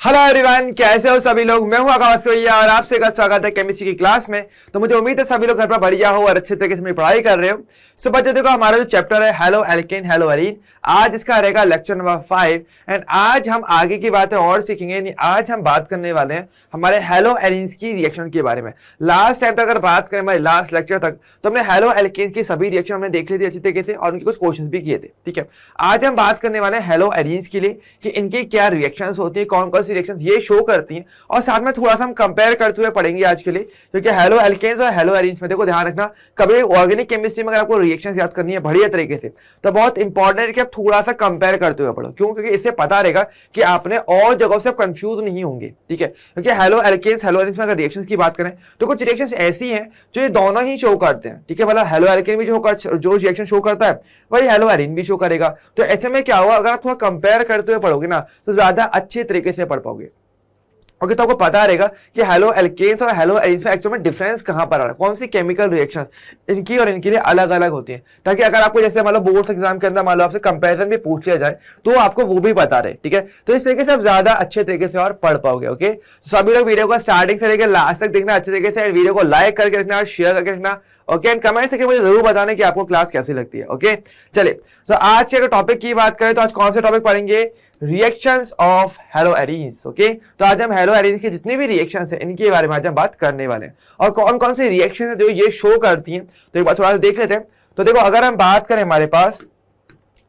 Hello everyone, कैसे हो सभी लोग। मैं हूं आकाश भैया और आपसे का स्वागत है केमिस्ट्री की क्लास में। तो मुझे उम्मीद है सभी लोग घर पर बढ़िया हो और अच्छे तरीके से मेरी पढ़ाई कर रहे हो। तो बच्चों देखो, हमारा जो चैप्टर है हेलो एल्केन हेलो एरीन, आज इसका रहेगा लेक्चर नंबर 5 एंड आज हम आगे की बातें और सीखेंगे। आज हम बात करने वाले हैं हमारे हेलो एरीन्स की रिएक्शन के बारे में। लास्ट टाइम तक अगर बात करें हमारे लास्ट लेक्चर तक, तो हमने हेलो एल्केन्स की सभी रिएक्शन हमने देख ली थी अच्छी तरीके से और उनके कुछ क्वेश्चन भी किए थे। ठीक है, आज हम बात करने वाले हैं हेलो एरीन्स के लिए कि इनकी क्या रिएक्शंस होती है, कौन कौन सी रिएक्शंस ये शो करती हैं, और साथ में थोड़ा सा हम कंपेयर करते हुए पढ़ेंगे आज के लिए। क्योंकि हेलो एल्केन्स और हेलो एरीन्स में देखो ध्यान रखना, कभी ऑर्गेनिक केमिस्ट्री में अगर आपको रिएक्शंस याद करनी है बढ़िया तरीके से, तो बहुत इंपॉर्टेंट है कि आप थोड़ा सा कंपेयर करते हुए पढ़ो। क्यों? क्योंकि इससे पता रहेगा कि आपने और जगहों से कंफ्यूज नहीं होंगे। ठीक है, क्योंकि हेलो एल्केन्स हेलो एरीन्स में अगर रिएक्शंस की बात करें तो कुछ रिएक्शंस ऐसी हैं जो ये दोनों ही शो करते हैं। ठीक है, मतलब हेलो एल्केन भी जो रिएक्शन शो करता है वही हेलो एरीन भी शो करेगा। तो ऐसे में क्या होगा, अगर आप थोड़ा कंपेयर करते हुए पढ़ोगे ना तो ज्यादा अच्छे तरीके से पढ़ पाओगे। ओके, तो आपको पता रहेगा कि हेलो एल्केन्स और हेलो एरीन्स में एक्चुअल में डिफरेंस कहां पर आ रहा है, कौन सी केमिकल रिएक्शंस इनकी और इनके लिए अलग अलग होती हैं, ताकि अगर आपको जैसे मान लो बोर्ड एग्जाम के अंदर मान लो आपसे कंपैरिजन भी पूछ लिया जाए तो आपको वो भी पता रहे। ठीक है, तो इस तरीके से आप ज्यादा अच्छे तरीके से और पढ़ पाओगे। ओके, तो सभी लोग वीडियो को स्टार्टिंग से लेकर लास्ट तक देखना अच्छे तरीके से, वीडियो को लाइक करके रखना और शेयर करके रखना। ओके, एंड कमेंट करके मुझे जरूर बताना कि आपको क्लास कैसी लगती है। ओके, चलिए, तो आज के अगर टॉपिक की बात करें तो आज कौन से टॉपिक पढ़ेंगे, reactions of hello arenes. Okay, तो आज हम हेलो एरीन्स की जितनी भी रिएक्शंस हैं इनके बारे में आज हम बात करने वाले हैं और कौन कौन सी रिएक्शंस हैं जो ये शो करती हैं। तो एक बार थोड़ा सा देख लेते हैं। तो देखो, अगर हम बात करें हमारे पास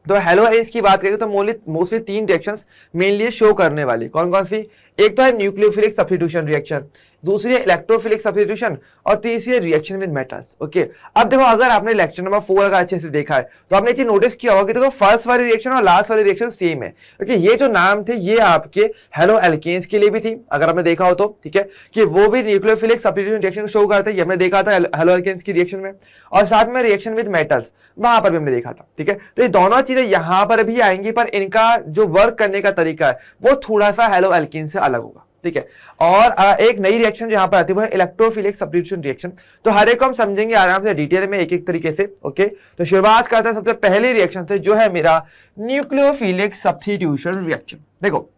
तो हेलो एरीन्स की बात करें तो मोस्टली 3 रिएक्शंस मेनली शो करने वाली। कौन कौन सी? एक तो है न्यूक्लियोफिलिक सब्स्टिट्यूशन रिएक्शन, दूसरी है इलेक्ट्रोफिलिक सब्स्टिट्यूशन और तीसरी है रिएक्शन विद मेटल्स। ओके, अब देखो, अगर आपने लेक्चर नंबर 4 अगर अच्छे से देखा है तो आपने चीज नोटिस किया होगा कि देखो फर्स्ट वाली रिएक्शन और लास्ट वाली रिएक्शन सेम है। क्योंकि ये जो नाम थे ये आपके हेलो एल्केन्स के लिए भी थी, अगर आपने देखा हो तो। ठीक है, कि वो भी न्यूक्लियोफिलिक सब्स्टिट्यूशन रिएक्शन शो करते हैं, ये हमने देखा था हेलो एल्केन्स की रिएक्शन में, और साथ में रिएक्शन विद मेटल्स वहां पर भी हमने देखा था। ठीक है, तो ये दोनों चीजें यहां पर भी आएंगी, पर इनका जो वर्क करने का तरीका है वो थोड़ा सा हेलो एल्केन से अलग होगा। ठीक है, और एक नई रिएक्शन जो यहां पर आती है वो है इलेक्ट्रोफिलिक सब्स्टिट्यूशन रिएक्शन। तो हर एक को हम समझेंगे आराम से डिटेल में एक एक तरीके से। ओके, तो शुरुआत करते हैं सबसे पहली रिएक्शन से, जो है मेरा न्यूक्लियोफिलिक सब्स्टिट्यूशन रिएक्शन। देखो,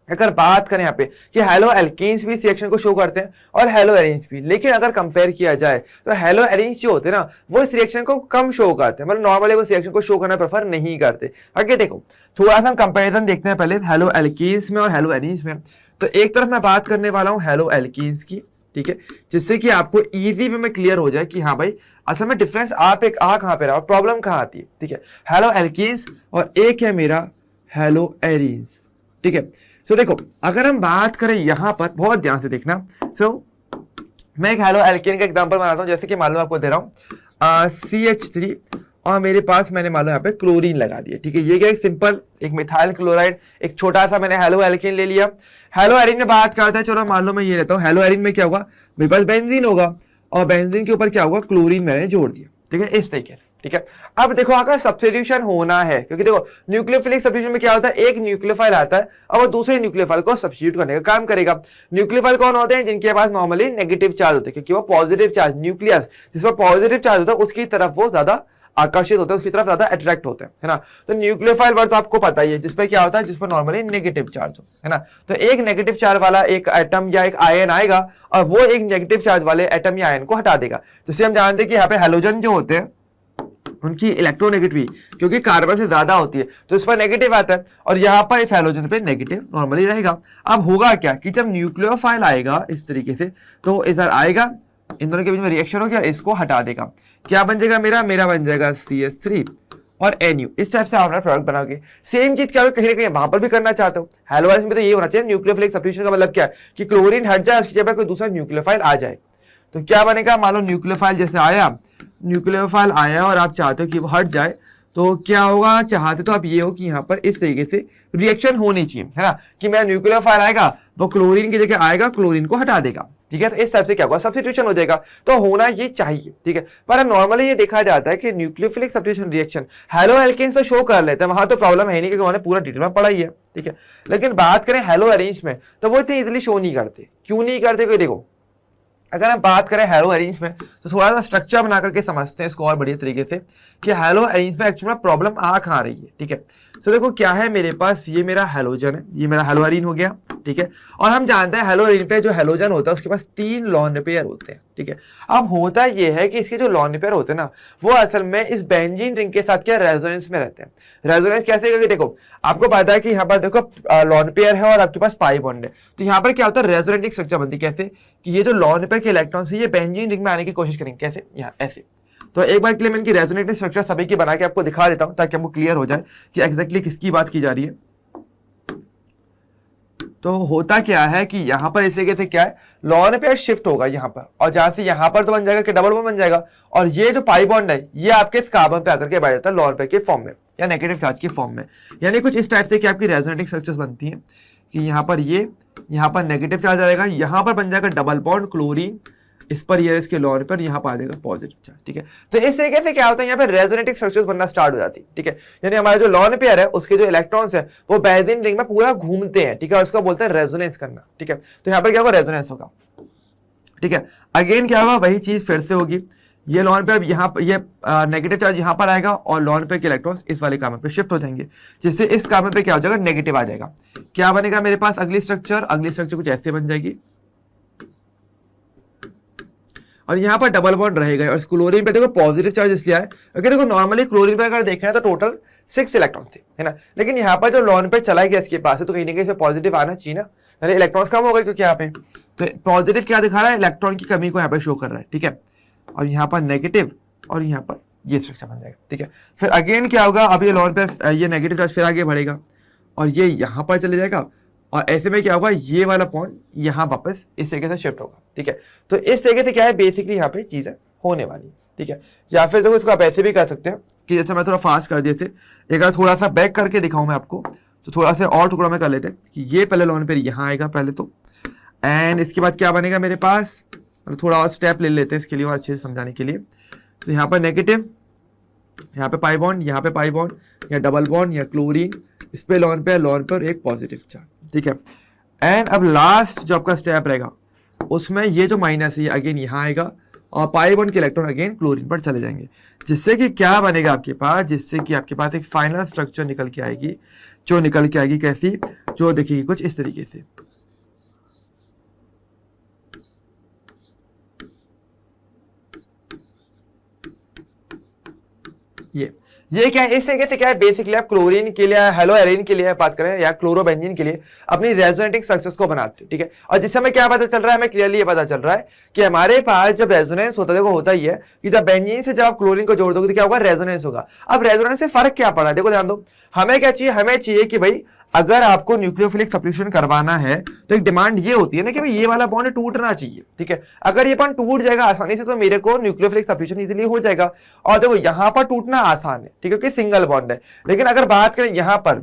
अगर बात करें यहाँ पे कि हेलो एल्केन्स भी इस रिएक्शन को शो करते हैं और हेलो एरीन्स भी, लेकिन अगर कंपेयर किया जाए तो हेलो एरीन्स जो होते हैं ना वो इस रिएक्शन को कम शो करते हैं, मतलब नॉर्मली वो इस रिएक्शन को शो करना प्रेफर नहीं करते। आगे देखो, थोड़ा सा हम कंपेरिजन देखते हैं पहले हेलो एल्केन्स में और हेलो एरीन्स में। तो एक तरफ मैं बात करने वाला हूँ हेलो एल्केन्स की, ठीक है, जिससे कि आपको इजी वे में क्लियर हो जाए कि हाँ भाई असल में डिफरेंस आप एक कहाँ पे रहा और प्रॉब्लम कहाँ आती है। ठीक है, हेलो एल्केन्स और एक है मेरा हेलो एरीन्स। ठीक है, सो देखो, अगर हम बात करें यहां पर बहुत ध्यान से देखना। मैं एक हेलो एल्केन का एग्जांपल बनाता हूं, जैसे कि मान लो आपको दे रहा हूं CH3 और मेरे पास मैंने मान लो यहाँ पे क्लोरीन लगा दिया। ठीक है, ये क्या, एक सिंपल एक मिथाइल क्लोराइड, एक छोटा सा मैंने हेलो एल्केन ले लिया। हेलो एरीन में बात करता है, चलो मान लो मैं ये लेता हूँ, हेलो एरीन में क्या होगा, मेरे पास बेंजीन होगा और बेंजीन के ऊपर क्या होगा, क्लोरीन मैंने जोड़ दिया। ठीक है, इस तरीके से। ठीक है, अब देखो अगर सब्स्टिट्यूशन होना है, क्योंकि देखो न्यूक्लियोफिलिक सब्स्टिट्यूशन में क्या होता है, एक न्यूक्लियोफाइल आता है और वो दूसरे न्यूक्लियोफाइल को सब्स्टिट्यूट करने का काम करेगा। न्यूक्लियोफाइल कौन होते हैं, जिनके पास नॉर्मली नेगेटिव चार्ज होते हैं, क्योंकि वो पॉजिटिव चार्ज, न्यूक्लियस जिस पर पॉजिटिव चार्ज होता है उसकी तरफ वो ज्यादा आकर्षित होते हैं, उसकी तरफ ज्यादा अट्रैक्ट होते हैं, है ना। तो न्यूक्लियोफाइल वर्ड तो आपको पता ही है, जिसपे क्या होता है, जिस पर नॉर्मली नेगेटिव चार्ज हो, है ना। तो एक नेगेटिव चार्ज वाला एक एटम या एक आयन आएगा और वो एक नेगेटिव चार्ज वाले एटम या आयन को हटा देगा। जैसे हम जानते हैं कि यहाँ पे हैलोजन जो होते हैं उनकी इलेक्ट्रोनेगेटिविटी क्योंकि कार्बन से ज्यादा होती है तो इस पर नेगेटिव आता है और यहाँ पर इस हैलोजन पे नेगेटिव नॉर्मली रहेगा। अब होगा क्या कि जब न्यूक्लियोफाइल आएगा इस तरीके से तो इधर आएगा, इन दोनों के बीच में रिएक्शन हो गया, इसको हटा देगा, क्या बन जाएगा, मेरा बन जाएगा CH3 और NU। इस टाइप से आप अपना प्रोडक्ट बनाओगे। सेम चीज क्या कहीं ना कहीं वहां पर भी करना चाहते हो, हेलो एरीन्स में तो ये होना चाहिए न्यूक्लियोफिलिक सब्स्टिट्यूशन का मतलब क्या है कि क्लोरीन हट जाए, उसकी जगह कोई दूसरा न्यूक्लियोफाइल आ जाए। तो क्या बनेगा, मान लो न्यूक्लियोफाइल जैसे आया, न्यूक्लियोफाइल आया और आप चाहते हो कि वो हट जाए, तो क्या होगा, चाहते तो आप ये हो कि यहाँ पर इस तरीके से रिएक्शन होनी चाहिए, है ना, कि मेरा न्यूक्लियोफाइल आएगा वो क्लोरीन की जगह आएगा, क्लोरीन को हटा देगा। ठीक है, तो इस टाइप से क्या होगा, सब्स्टिट्यूशन हो जाएगा। तो होना ये चाहिए। ठीक है, पर नॉर्मली ये देखा जाता है कि nucleophilic substitution reaction haloalkanes तो शो कर लेते हैं, वहां तो प्रॉब्लम है नहीं क्योंकि उन्होंने पूरा डिटेल में पढ़ा ही है। ठीक है, लेकिन बात करें हेलो एरीन्स में तो वो इतनी इजिली शो नहीं करते। क्यों नहीं करते, कोई देखो, अगर हम बात करें हेलो एरीन्स में तो थोड़ा सा स्ट्रक्चर बना करके समझते हैं इसको और बढ़िया तरीके से कि हेलो एरीन्स में एक्चुअली प्रॉब्लम आ कहाँ रही है। ठीक है, सो देखो क्या है, मेरे पास ये मेरा हेलोजन है, ये मेरा हेलो एरीन हो गया। ठीक है। और हम जानते हैं हेलोरीन पे जो हेलोजन होता है उसके पास 3 लॉन पेयर होते हैं, ठीक है। अब होता ये है कि इसके जो लॉन पेयर होते हैं ना वो असल में इस बेंजीन रिंग के साथ क्या रेजोनेंस में रहते हैं। रेजोनेंस कैसे करके देखो, आपको पता है कि यहाँ पर देखो लॉन पेयर है और आपके पास पाई बॉन्ड है, तो यहाँ पर क्या होता है रेजोनेटिंग स्ट्रक्चर बनती है। कैसे कि ये जो लॉन पेयर के इलेक्ट्रॉन्स है ये बेंजीन रिंग में आने की कोशिश करेंगे, कैसे यहाँ ऐसे। तो एक बार के लिए मैं इनकी रेजोनेटिंग स्ट्रक्चर सभी की बना के आपको दिखा देता हूं ताकि आपको क्लियर हो जाए कि एग्जैक्टली किसकी बात की जा रही है। तो होता क्या है कि यहां पर इस तरीके से क्या है लॉन पेयर शिफ्ट होगा यहां पर, और जहां से यहां पर तो बन जाएगा कि डबल बॉन्ड बन जाएगा, और ये जो पाई बॉन्ड है ये आपके इस कार्बन पे आकर के बैठ जाता है लॉन पेयर के फॉर्म में या नेगेटिव चार्ज के फॉर्म में। यानी कुछ इस टाइप से कि आपकी रेजोनेटिंग स्ट्रक्चर्स बनती हैं कि यहाँ पर ये यहाँ पर नेगेटिव चार्ज आएगा, यहाँ पर बन जाएगा डबल बॉन्ड क्लोरीन, इस पर ये इसके लॉन पर यहाँ पर आ जाएगा पॉजिटिव चार्ज, ठीक है। तो इस तरीके से क्या होता है यहाँ पे रेजोनेटिंग स्ट्रक्चर्स बनना स्टार्ट हो जाती है, ठीक है। यानी हमारा जो लॉन पेयर है उसके जो इलेक्ट्रॉन्स है वो बेंजीन रिंग में पूरा घूमते हैं, ठीक है, उसको बोलते हैं रेजोनेंस करना, ठीक है। तो यहाँ पर क्या होगा रेजोनेंस होगा, ठीक है। अगेन क्या होगा वही चीज फिर से होगी, ये लॉन पे अब यहाँ पर ये नेगेटिव चार्ज यहाँ पर आएगा और लॉन पे के इलेक्ट्रॉन्स इस वाले कार्बन पे शिफ्ट हो जाएंगे, जिससे इस कार्बन पे क्या हो जाएगा नेगेटिव आ जाएगा। क्या बनेगा मेरे पास अगली स्ट्रक्चर कुछ ऐसे बन जाएगी, और यहाँ पर डबल बॉन्ड रहेगा। और क्लोरीन पे देखो पॉजिटिव चार्ज इसलिए है क्योंकि देखो नॉर्मली क्लोरीन पे अगर देखें तो टोटल 6 इलेक्ट्रॉन थे, है ना, लेकिन यहाँ पर जो लॉन पे चला गया इसके पास है तो कहीं ना कहीं पॉजिटिव आना चाहिए ना, यानी इलेक्ट्रॉन्स कम हो गए क्योंकि यहाँ पे तो पॉजिटिव क्या दिखा रहा है इलेक्ट्रॉन की कमी को यहाँ पे शो कर रहा है, ठीक है। और यहाँ पर नेगेटिव और यहाँ पर ये स्ट्रक्चर बन जाएगा, ठीक है। फिर अगेन क्या होगा, अब ये लॉन पे ये नेगेटिव चार्ज फिर आगे बढ़ेगा और ये यहाँ पर चले जाएगा, और ऐसे में क्या होगा ये वाला पॉइंट यहाँ वापस इस तरीके से शिफ्ट होगा, ठीक है। तो इस तरीके से क्या है बेसिकली यहाँ पे चीजें होने वाली, ठीक है। या फिर देखो इसको आप ऐसे भी कर सकते हैं कि जैसे मैं थोड़ा फास्ट कर दिए थे, एक बार थोड़ा सा बैक करके दिखाऊं मैं आपको, तो थोड़ा सा और टुकड़ा में कर लेते हैं कि ये पहले लॉन पे यहाँ आएगा पहले तो, एंड इसके बाद क्या बनेगा मेरे पास, थोड़ा और स्टेप ले लेते हैं इसके लिए और अच्छे से समझाने के लिए। तो यहाँ पर नेगेटिव, यहाँ पे पाई बॉन्ड, यहाँ पे पाई बॉन्ड, या डबल बॉन्ड या क्लोरीन, इस पे लॉन पर एक पॉजिटिव चार्ज, ठीक है। एंड अब लास्ट जो आपका स्टेप रहेगा उसमें ये जो माइनस है ये अगेन यहाँ आएगा और पाई बॉन्ड के इलेक्ट्रॉन अगेन क्लोरीन पर चले जाएंगे, जिससे कि क्या बनेगा आपके पास, जिससे कि आपके पास एक फाइनल स्ट्रक्चर निकल के आएगी, जो निकल के आएगी कैसी, जो दिखेगी कुछ इस तरीके से। ये क्या है इस तरीके से क्या है बेसिकली आप क्लोरीन के लिए हेलो एरीन के लिए बात करें या क्लोरोबेंजीन के लिए अपनी रेजोनेटिंग स्ट्रक्चर्स को बनाते हैं, ठीक है। और जिससे हमें क्या पता चल रहा है, हमें क्लियरली ये पता चल रहा है कि हमारे पास जब रेजोनेंस होता है वो होता ही है कि जब बेंजीन से जब आप क्लोरीन को जोड़ दोगे तो क्या होगा रेजोनेंस होगा। अब रेजोनेंस से फर्क क्या पड़ा है देखो ध्यान दो, हमें क्या चाहिए, हमें चाहिए कि भाई अगर आपको न्यूक्लियोफिलिक सब्स्टिट्यूशन करवाना है तो एक डिमांड ये होती है ना कि भाई ये वाला बॉन्ड टूटना चाहिए, ठीक है। अगर ये बॉन्ड टूट जाएगा आसानी से तो मेरे को न्यूक्लियोफिलिक सब्स्टिट्यूशन इजीली हो जाएगा, और देखो यहाँ पर टूटना आसान है, ठीक है, क्योंकि सिंगल बॉन्ड है। लेकिन अगर बात करें यहाँ पर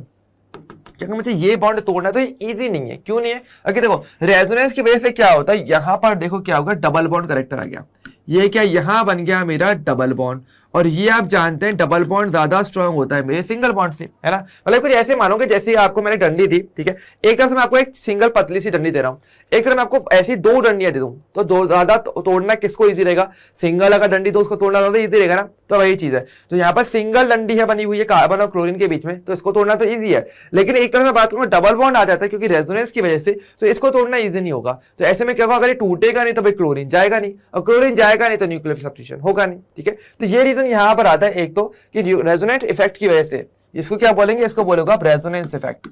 क्योंकि मुझे ये बॉन्ड तोड़ना है तो ये इजी नहीं है, क्यों नहीं है, अगर देखो रेजोनेंस की वजह से क्या होता है, यहाँ पर देखो क्या होगा डबल बॉन्ड करेक्टर आ गया, ये क्या यहाँ बन गया मेरा डबल बॉन्ड, और ये आप जानते हैं डबल बॉन्ड ज्यादा स्ट्रांग होता है मेरे सिंगल बॉन्ड से, है ना। मतलब कुछ ऐसे मानोगे जैसे आपको मैंने डंडी दी, ठीक है, एक तरफ से मैं आपको एक सिंगल पतली सी डंडी दे रहा हूं, एक तरफ मैं आपको ऐसी 2 डंडियां दे दूं तो दो ज्यादा तोड़ना किसको इजी रहेगा, सिंगल अगर डंडी दो उसको तोड़ना ज्यादा इजी रहेगा ना, तो वही चीज है। तो यहाँ पर सिंगल डंडी है बनी हुई है कार्बन और क्लोरीन के बीच में, तो इसको तोड़ना तो ईजी है, लेकिन एक तरफ मैं बात करूँ डबल बॉन्ड आ जाता है क्योंकि रेजोनेंस की वजह से, तो इसको तोड़ना ईजी नहीं होगा। तो ऐसे में क्या होगा, अगर ये टूटेगा नहीं तो भाई क्लोरीन जाएगा नहीं, और क्लोरीन जाएगा नहीं तो न्यूक्लियोफिलिक सब्स्टिट्यूशन होगा नहीं, ठीक है। तो ये रीजन यहाँ पर आता है एक तो कि रेजोनेंट इफेक्ट की वजह से, इसको क्या बोलेंगे, इसको बोलोगे आप रेजोनेंस इफेक्ट,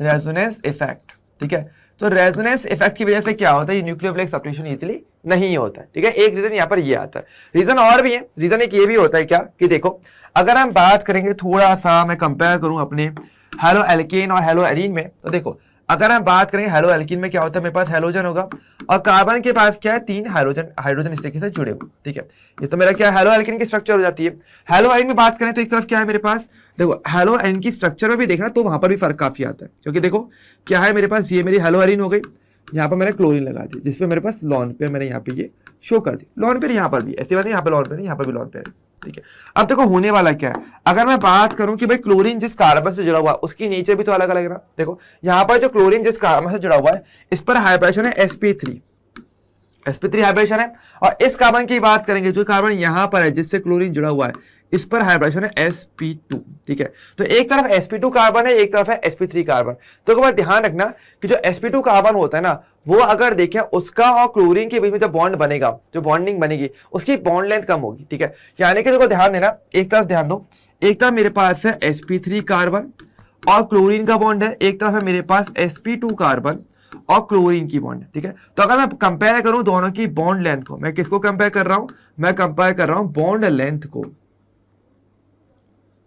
रेजोनेंस इफेक्ट, ठीक है। तो रेजोनेंस इफेक्ट की वजह से क्या होता है, ये न्यूक्लियोफिलिक सब्स्टिट्यूशन इजीली नहीं होता है, ठीक है। एक रीजन यहाँ पर ये आता है, रीजन और भी है, रीजन एक ये भी होता है क्या कि देखो अगर हम बात करेंगे थोड़ा सा मैं कंपेयर करूं अपने हेलो एल्केन और हेलो एरीन में, तो देखो अगर हम बात करें हेलो एल्कीन में क्या होता है, मेरे पास हेलोजन होगा और कार्बन के पास क्या है 3 हाइड्रोजन इस तरीके से जुड़े हुए, ठीक है। ये तो मेरा क्या हेलो एल्कीन की स्ट्रक्चर हो जाती है। हेलो एरीन में बात करें तो एक तरफ क्या है मेरे पास, देखो हेलो एरीन की स्ट्रक्चर में भी देखना तो वहां पर भी फर्क काफी आता है, क्योंकि देखो क्या है मेरे पास, ये मेरी हेलो एरीन हो गई, यहाँ पर मैंने क्लोरीन लगा दी जिसपे मेरे पास लॉन पेयर मैंने यहाँ पे ये शो कर दी, लॉन पेयर यहाँ पर भी ऐसी बात नहीं, यहाँ पे लॉन पेयर यहाँ पर भी लॉन पेयर है, ठीक है। अब देखो होने वाला क्या है, अगर मैं बात करूं कि भाई क्लोरीन जिस कार्बन से जुड़ा हुआ है उसकी नेचर भी तो अलग अलग है ना। देखो यहाँ पर जो क्लोरीन जिस कार्बन से जुड़ा हुआ है इस पर हाइब्रिडेशन है sp3 हाइब्रिडेशन है, और इस कार्बन की बात करेंगे जो कार्बन यहाँ पर है जिससे क्लोरीन जुड़ा हुआ है इस पर हाइब्रिडेशन है sp2, ठीक है। तो एक तरफ sp2 कार्बन है, एक तरफ है sp3 कार्बन। तो एक बार ध्यान रखना कि जो sp2 कार्बन होता है ना, वो अगर देखें उसका और क्लोरीन के बीच में जो बॉन्ड बनेगा, जो बॉन्डिंग बनेगी, उसकी बॉन्ड लेंथ कम होगी, ठीक है। यानी कि देखो ध्यान देना, एक तरफ ध्यान दो, एक तरफ मेरे पास है sp3 कार्बन और क्लोरीन का बॉन्ड है, एक तरफ है मेरे पास sp2 कार्बन और क्लोरीन की बॉन्ड है, ठीक है। तो अगर मैं कंपेयर करूं दोनों की बॉन्ड लेंथ को, मैं किसको कंपेयर कर रहा हूं, मैं कंपेयर कर रहा हूं बॉन्ड लेंथ को,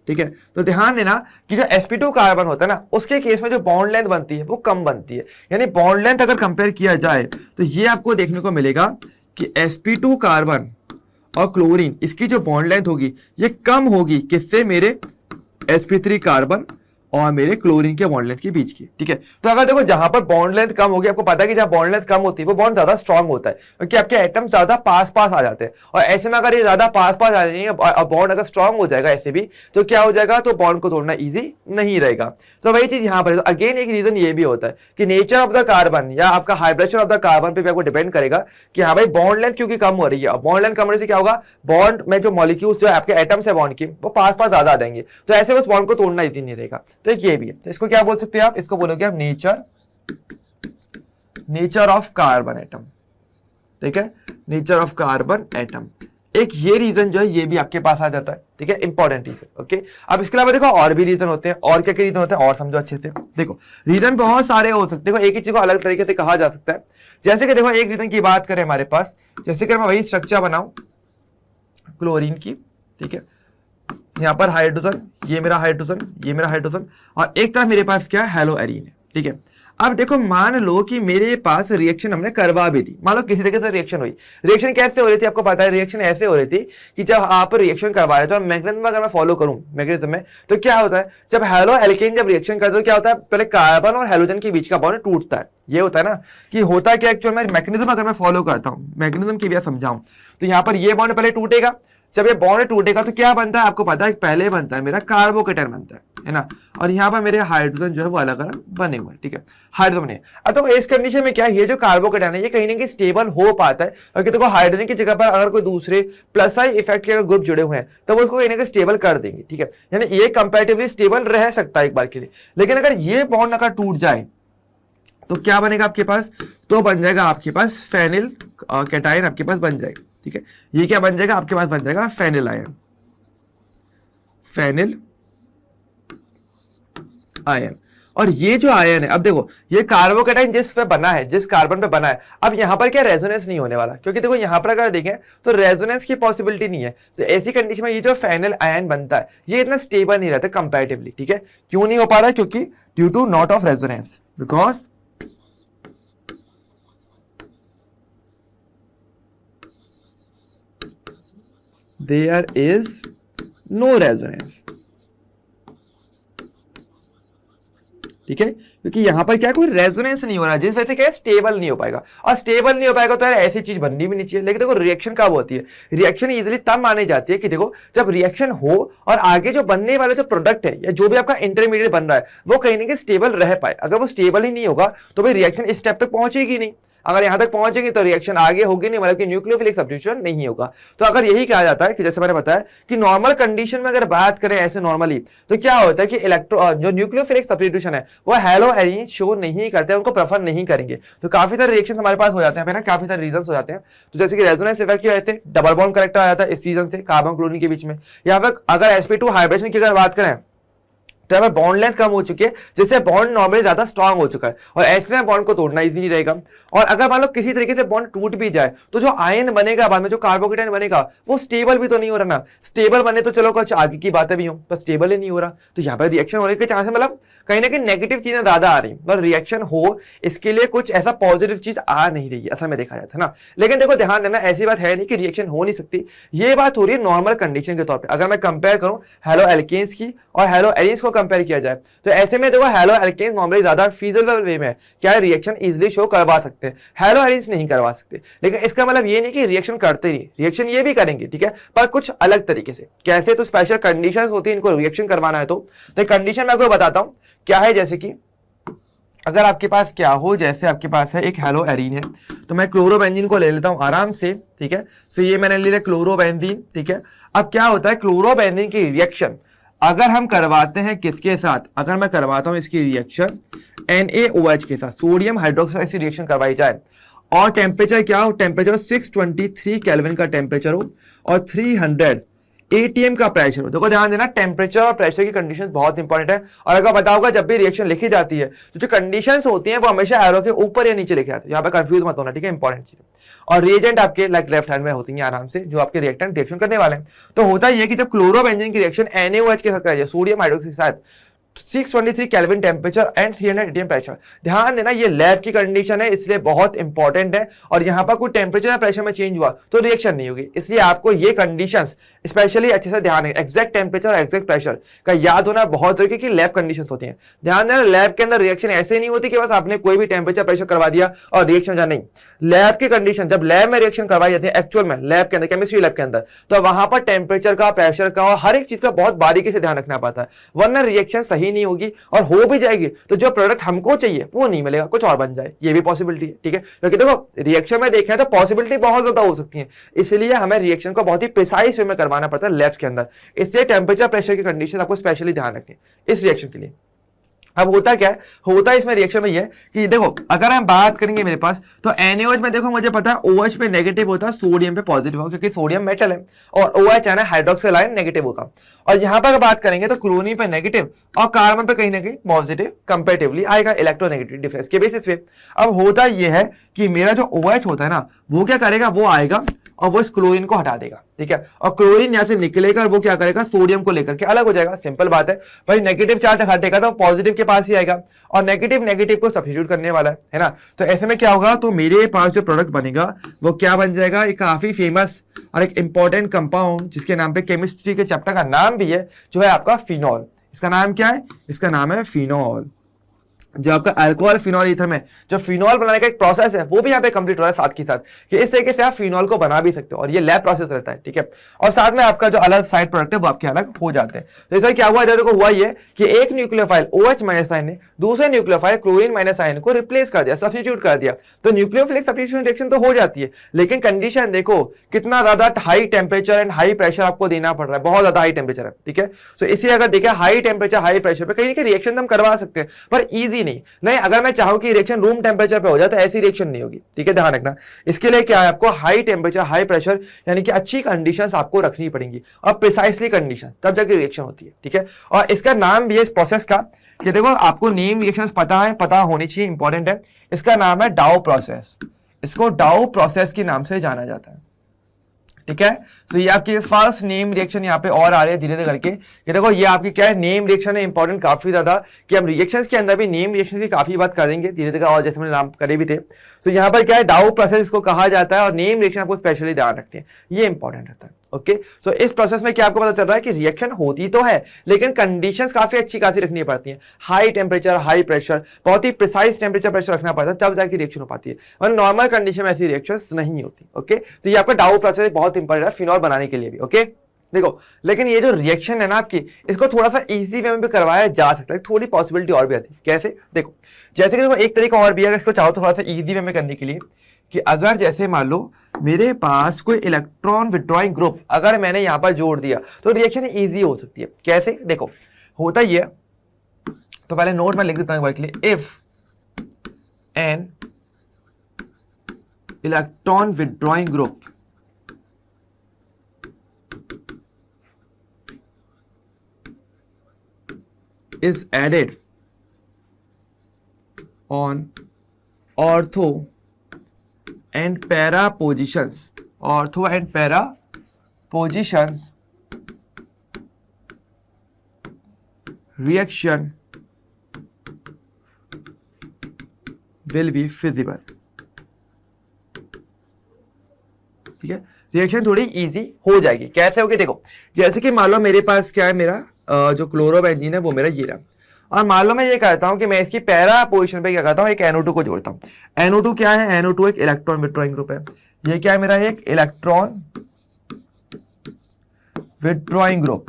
ठीक है। तो ध्यान देना कि जो sp2 कार्बन होता है ना, उसके केस में जो बॉन्ड लेंथ बनती है वो कम बनती है। यानी बॉन्ड लेंथ अगर कंपेयर किया जाए तो ये आपको देखने को मिलेगा कि sp2 कार्बन और क्लोरीन, इसकी जो बॉन्ड लेंथ होगी ये कम होगी किससे, मेरे sp3 कार्बन और मेरे क्लोरीन के बॉन्ड लेंथ के बीच की, ठीक है। तो अगर देखो जहां पर बॉन्ड लेंथ कम होगी, आपको पता है कि जहां बॉन्ड लेंथ कम होती है वो बॉन्ड ज्यादा स्ट्रांग होता है, क्योंकि आपके एटम ज्यादा पास पास आ जाते हैं। और ऐसे में अगर ये ज्यादा पास पास आ जाएंगे और बॉन्ड अगर स्ट्रांग हो जाएगा ऐसे भी, तो क्या हो जाएगा, तो बॉन्ड को तोड़ना ईजी नहीं रहेगा। तो वही चीज यहाँ पर। तो अगेन एक रीजन ये भी होता है कि नेचर ऑफ द कार्बन या आपका हाइब्रिडेशन ऑफ द कार्बन पे आपको डिपेंड करेगा कि हाँ भाई बॉन्ड लेंथ क्योंकि कम हो रही है। बॉन्ड लेंथ कम होने से क्या होगा, बॉन्ड में जो मॉलिक्यूल्स जो आपके एटम्स है बॉन्ड की, वो पास पास ज्यादा आ जाएंगे। तो ऐसे उस बॉन्ड को तोड़ना ईजी नहीं रहेगा। तो ये भी है। तो इसको क्या बोल सकते हो आप, इसको बोलोगे आप नेचर ऑफ कार्बन एटम, ठीक है, नेचर ऑफ कार्बन एटम। एक ये रीजन जो है ये भी आपके पास आ जाता है, ठीक है, इंपॉर्टेंट रीजन। ओके, अब इसके अलावा देखो और भी रीजन होते हैं। और क्या क्या रीजन होते हैं और समझो अच्छे से। देखो रीजन बहुत सारे हो सकते हैं, एक ही चीज को अलग तरीके से कहा जा सकता है। जैसे कि देखो एक रीजन की बात करें हमारे पास, जैसे कि मैं वही स्ट्रक्चर बनाऊं क्लोरीन की, ठीक है, यहाँ पर हाइड्रोजन, ये मेरा हाइड्रोजन, ये मेरा हाइड्रोजन, और एक तरफ मेरे पास क्या है, हेलो एरीन है, ठीक है। अब देखो मान लो कि मेरे पास रिएक्शन हमने करवा भी दी, मान लो किसी तरीके से रिएक्शन हुई। रिएक्शन कैसे हो रही थी आपको पता है, रिएक्शन ऐसे हो रही थी कि जब आप रिएक्शन करवा रहे हो, तो मैकेनिज्म अगर मैं फॉलो करूं मैकेनिज्म में, तो क्या होता है, जब हेलो एल्केन जब रिएक्शन करते हो क्या होता है, पहले कार्बन और हेलोजन के बीच का बॉन्ड टूटता है। ये होता है ना कि होता है क्या एक्चुअल में, मैकेनिज्म अगर मैं फॉलो करता हूं, मैकेनिज्म की भी समझाऊं, तो यहाँ पर ये बॉन्ड पहले टूटेगा। जब ये बॉन्ड टूटेगा तो क्या बनता है आपको पता है, पहले बनता है मेरा कार्बोकेटायन बनता है ना, और यहाँ पर मेरे हाइड्रोजन जो है वो अलग अलग बने हुए हैं, ठीक है, हाइड्रोजन बने। अब तो इस कंडीशन में क्या है, ये जो कार्बोकेटायन है ये कहीं ना कहीं स्टेबल हो पाता है, क्योंकि देखो हाइड्रोजन की जगह पर अगर कोई दूसरे प्लस आई इफेक्ट के ग्रुप जुड़े हुए हैं तो वो उसको कहीं ना कहीं स्टेबल कर देंगे, ठीक है। यानी ये कंपैरेटिवली स्टेबल रह सकता है एक बार के लिए। लेकिन अगर ये बॉन्ड अगर टूट जाए तो क्या बनेगा आपके पास, तो बन जाएगा आपके पास फेनिल कैटायन आपके पास बन जाएगा, ठीक है। ये क्या बन जाएगा आपके पास, बन जाएगा फेनिल आयन, फेनिल आयन। और ये जो आयन है, अब देखो ये कार्बोकेटायन जिस पे बना है, जिस कार्बन पे बना है, अब यहां पर क्या रेजोनेंस नहीं होने वाला, क्योंकि देखो यहां पर अगर देखें तो रेजोनेंस की पॉसिबिलिटी नहीं है। तो ऐसी कंडीशन में ये जो फेनिल आयन बनता है ये इतना स्टेबल नहीं रहता कंपैरेटिवली, ठीक है। क्यों नहीं हो पा रहा है, क्योंकि due to not of resonance, because there is no resonance, ठीक है, क्योंकि यहां पर क्या कोई रेजोनेंस नहीं हो रहा, जिस वजह से क्या स्टेबल नहीं हो पाएगा। और स्टेबल नहीं हो पाएगा तो यार ऐसी चीज बननी भी नहीं चाहिए। लेकिन देखो रिएक्शन कब होती है, रिएक्शन इजीली तब मानी जाती है कि देखो जब रिएक्शन हो और आगे जो बनने वाला जो प्रोडक्ट है या जो भी आपका इंटरमीडिएट बन रहा है वो कहीं ना कहीं स्टेबल रह पाए। अगर वो स्टेबल ही नहीं होगा तो भाई रिएक्शन इस स्टेप तक पहुंचेगी नहीं। अगर यहां तक पहुंचेगी तो रिएक्शन आगे होगी नहीं, मतलब कि न्यूक्लियोफिलिक सब्स्टिट्यूशन नहीं होगा। तो अगर यही कहा जाता है कि जैसे मैंने बताया कि नॉर्मल कंडीशन में अगर बात करें ऐसे नॉर्मली, तो क्या होता है कि इलेक्ट्रो जो न्यूक्लियोफिलिक सब्स्टिट्यूशन है वो हेलो एरीन शो नहीं करते, उनको प्रेफर नहीं करेंगे। तो काफी सारे रिएक्शन हमारे पास हो जाते हैं ना, काफी सारे रीजन हो जाते हैं। तो जैसे कि रेजोनेंस इफेक्ट की वजह से डबल बॉन्ड करेक्टर आ जाता है इस सीजन से कार्बन क्लोरीन के बीच में, या फिर अगर sp2 हाइब्रिडेशन की अगर बात करें तो यहाँ पर बॉन्ड लेंथ कम हो चुकी है, जिससे बॉन्ड नॉर्मली ज्यादा स्ट्रांग हो चुका है और ऐसे में बॉन्ड को तोड़ना इजी नहीं रहेगा। और अगर मान लो किसी तरीके से बॉन्ड टूट भी जाए तो जो आयन बनेगा बाद में, जो कार्बोकेटायन बनेगा, वो स्टेबल भी तो नहीं हो रहा ना। स्टेबल बने तो चलो कुछ आगे की बातें भी हो, पर स्टेबल ही नहीं हो रहा। तो यहाँ पर रिएक्शन होने के चांसेस मतलब कहीं ना कहीं नेगेटिव चीजें ज्यादा आ रही, पर रिएक्शन हो इसके लिए कुछ ऐसा पॉजिटिव चीज आ नहीं रही है असल में देखा जाता है ना। लेकिन देखो ध्यान देना, ऐसी बात है नहीं कि रिएक्शन हो नहीं सकती, ये बात हो रही है नॉर्मल कंडीशन के तौर पर। अगर मैं कंपेयर करूं हेलो एल्केन्स की और हेलो एरीन्स को कंपेयर किया जाए तो ऐसे में देखो हेलो एल्केन्स नॉर्मली ज्यादा फीजिबल वे में क्या रिएक्शन इजीली शो करवा सकते हैं, हेलो एरीन्स नहीं करवा सकते। लेकिन इसका मतलब ये नहीं कि रिएक्शन करते नहीं, रिएक्शन ये भी करेंगे, ठीक है, पर कुछ अलग तरीके से। कैसे, तो स्पेशल कंडीशंस होती है इनको रिएक्शन करवाना है। तो कंडीशन मैं आपको बताता हूं क्या है। जैसे कि अगर आपके पास क्या हो, जैसे आपके पास है एक हेलो एरीन है, तो मैं क्लोरोबेंजीन को ले लेता हूं आराम से, ठीक है। सो ये मैंने ले लिया क्लोरोबेंजीन, ठीक है। अब क्या होता है, क्लोरोबेंजीन की रिएक्शन अगर हम करवाते हैं किसके साथ, अगर मैं करवाता हूं इसकी रिएक्शन NaOH के साथ, सोडियम हाइड्रोक्साइड से रिएक्शन करवाई जाए, और टेम्परेचर क्या हो, टेम्परेचर 623 केल्विन का टेम्परेचर हो और 300 ATM का प्रेशर हो। देखो ध्यान देना, टेम्परेचर और प्रेशर की कंडीशन बहुत इंपॉर्टेंट है। और अगर बताओगा जब भी रिएक्शन लिखी जाती है तो जो कंडीशंस होती हैं वो हमेशा एरो के ऊपर या नीचे लिखे जाते हैं, यहाँ पे कंफ्यूज मत होना, ठीक है, इंपॉर्टेंट चीज। और रिएजेंट आपके लाइक लेफ्ट हैंड में होती है आराम से, जो आपके रिएक्टेंट रिएक्शन करने वाले हैं। तो होता है कि जब क्लोरोबेंजीन की रिएक्शन NaOH के साथ कराई जाए, सोडियम हाइड्रोक्साइड के साथ, 623 kelvin temperature and 300 ATM pressure. ध्यान देना ये लैब की कंडीशन है, इसलिए बहुत इंपॉर्टेंट है। और यहां पर कोई टेम्परेचर या प्रेशर में चेंज हुआ तो रिएक्शन नहीं होगी, इसलिए आपको ये कंडीशंस स्पेशली अच्छे से ध्यान है। एग्जैक्ट टेम्परेचर और एग्जैक्ट प्रेशर का याद होना बहुत जरूरी, क्योंकि लैब कंडीशन होती है। ध्यान देना, लैब के अंदर रिएक्शन ऐसे नहीं होती कि बस आपने कोई भी टेम्परेचर प्रेशर करवा दिया और रिएक्शन जा, नहीं। लैब की कंडीशन, जब लैब में रिएक्शन करवाई जाती है एक्चुअल में लैब के अंदर, केमिस्ट्री लैब के अंदर, तो वहां पर टेम्परेचर का, प्रेशर का और हर एक चीज का बहुत बारीकी से ध्यान रखना पड़ता है, वरना रिएक्शन सही नहीं होगी। और हो भी जाएगी तो जो प्रोडक्ट हमको चाहिए वो नहीं मिलेगा, कुछ और बन जाए, ये भी पॉसिबिलिटी है, ठीक है। क्योंकि देखो रिएक्शन में देखें तो पॉसिबिलिटी बहुत ज्यादा हो सकती है, इसलिए हमें रिएक्शन को बहुत ही प्रिसाइज वे में करवाना पड़ता है लैब्स के अंदर। इसलिए टेम्परेचर प्रेशर की कंडीशन आपको स्पेशली ध्यान रखनी है इस रिएक्शन के लिए। अब होता क्या है, होता है इसमें रिएक्शन में ये कि देखो अगर हम बात करेंगे मेरे पास, तो NaOH में देखो मुझे पता है OH पे नेगेटिव होता है, सोडियम पे पॉजिटिव होगा, क्योंकि सोडियम मेटल है और OH है ना हाइड्रोक्सिल आयन नेगेटिव होगा। और यहां पर बात करेंगे तो क्लोरीन पे नेगेटिव और कार्बन पे कहीं ना कहीं पॉजिटिव कंपैरेटिवली आएगा इलेक्ट्रोनेगेटिव डिफरेंस के बेसिस पे। अब होता यह है कि मेरा जो OH होता है ना, वो क्या करेगा, वो आएगा और वो इस क्लोरीन को हटा देगा, ठीक है। और क्लोरीन यहां से निकलेगा और वो क्या करेगा, सोडियम को लेकर के अलग हो जाएगा। सिंपल बात है भाई, नेगेटिव चार्ज हटेगा तो पॉजिटिव के पास ही आएगा और नेगेटिव नेगेटिव को सब्स्टिट्यूट करने वाला है ना। तो ऐसे में क्या होगा, तो मेरे पास जो प्रोडक्ट बनेगा वो क्या बन जाएगा, एक काफी फेमस और एक इंपॉर्टेंट कंपाउंड जिसके नाम पे केमिस्ट्री के चैप्टर का नाम भी है, जो है आपका फिनॉल। इसका नाम क्या है, इसका नाम है फिनॉल। जो आपका अल्कोहल फिनॉल ईथर में जो फिनॉल बनाने का एक प्रोसेस है वो भी यहाँ पे कंप्लीट हो रहा है साथ के साथ, कि इस तरीके से आप फिनॉल को बना भी सकते हो और ये लैब प्रोसेस रहता है, ठीक है। और साथ में आपका जो अलग साइड प्रोडक्ट है वो आपके अलग हो जाते हैं। तो इसमें क्या हुआ, देखो हुआ ये कि एक न्यूक्लियोफाइल OH माइनस आयन ने दूसरे न्यूक्लियोफाइल क्लोरीन माइनस आयन को रिप्लेस कर दिया, सब्स्टिट्यूट कर दिया। तो न्यूक्लियोफिलिक सब्स्टिट्यूशन रिएक्शन तो हो जाती है, लेकिन कंडीशन देखो कितना ज्यादा high temperature and high pressure आपको देना पड़ रहा है, बहुत ज्यादा हाई टेम्परेचर है, ठीक है। तो इसलिए अगर देखा हाई टेम्परेचर हाई प्रेशर पे कहीं रिएक्शन हम करवा सकते हैं, पर ईजी नहीं। अगर मैं चाहूं कि रिएक्शन रूम टेम्परेचर पे हो जाए तो ऐसी रिएक्शन नहीं होगी, ठीक है, ध्यान रखना। इसके लिए क्या है, आपको हाई टेम्परेचर हाई प्रेशर यानी कि अच्छी कंडीशंस आपको रखनी पड़ेंगी और प्रिसाइसली कंडीशन, तब जाके रिएक्शन होती है, ठीक है। और इसका नाम भी है इस प्रोसेस का, कि देखो आपको नेम रिएक्शंस पता है, पता होनी चाहिए, इंपॉर्टेंट है। इसका नाम है डाउ प्रोसेस, इसको डाउ प्रोसेस के नाम से जाना जाता है, ठीक है। तो ये आपकी फर्स्ट नेम रिएक्शन यहाँ पे और आ रही है धीरे धीरे करके, कि देखो ये आपकी क्या है, नेम रिएक्शन है, इंपॉर्टेंट काफी ज्यादा, कि हम रिएक्शंस के अंदर भी नेम रिएक्शन की काफी बात करेंगे धीरे धीरे, और जैसे मैंने नाम करे भी थे। तो यहाँ पर क्या है, डाउ प्रोसेस इसको कहा जाता है और नेम रिएक्शन आपको स्पेशली ध्यान रखनी है, ये इंपॉर्टेंट रहता है, ओके। सो इस प्रोसेस में क्या आपको पता चल रहा है कि रिएक्शन होती तो है, लेकिन कंडीशंस काफी अच्छी खासी रखनी पड़ती हैं, हाई टेम्परेचर हाई प्रेशर, बहुत ही प्रिसाइज टेम्परेचर प्रेशर रखना पड़ता है, तब जाके रिएक्शन हो पाती है, और नॉर्मल कंडीशन में ऐसी रिएक्शंस नहीं होती, ओके। तो ये आपका डाउ प्रोसेस बहुत इंपॉर्टेंट है फिनॉल बनाने के लिए भी, ओके। देखो लेकिन ये जो रिएक्शन है ना आपकी, इसको थोड़ा सा इजी वे में भी करवाया जा सकता है, थोड़ी पॉसिबिलिटी और भी आती है। कैसे, देखो जैसे कि देखो एक तरीका और भी है, इसको चाहो तो थोड़ा सा इजी वे में करने के लिए, कि अगर जैसे मान लो मेरे पास कोई इलेक्ट्रॉन विड्रॉइंग ग्रुप अगर मैंने यहां पर जोड़ दिया तो रिएक्शन इजी हो सकती है। कैसे, देखो होता ही है, तो पहले नोट में लिख देता हूं एक बार के लिए, if an electron withdrawing group is added on ortho and para positions, ortho and para positions, reaction will be feasible, ठीक है। रिएक्शन थोड़ी इजी हो जाएगी। कैसे होगी, देखो जैसे कि मान लो मेरे पास क्या है, मेरा जो क्लोरोबेंजीन है वो मेरा ये रहा, और मान लो मैं ये कहता हूं कि मैं इसकी पैरा पोजीशन पे क्या करता हूं, एक NO2 को जोड़ता हूं। NO2 क्या है, NO2 एक इलेक्ट्रॉन विड्रॉइंग ग्रुप है। ये क्या है मेरा, एक इलेक्ट्रॉन विड्रॉइंग ग्रुप,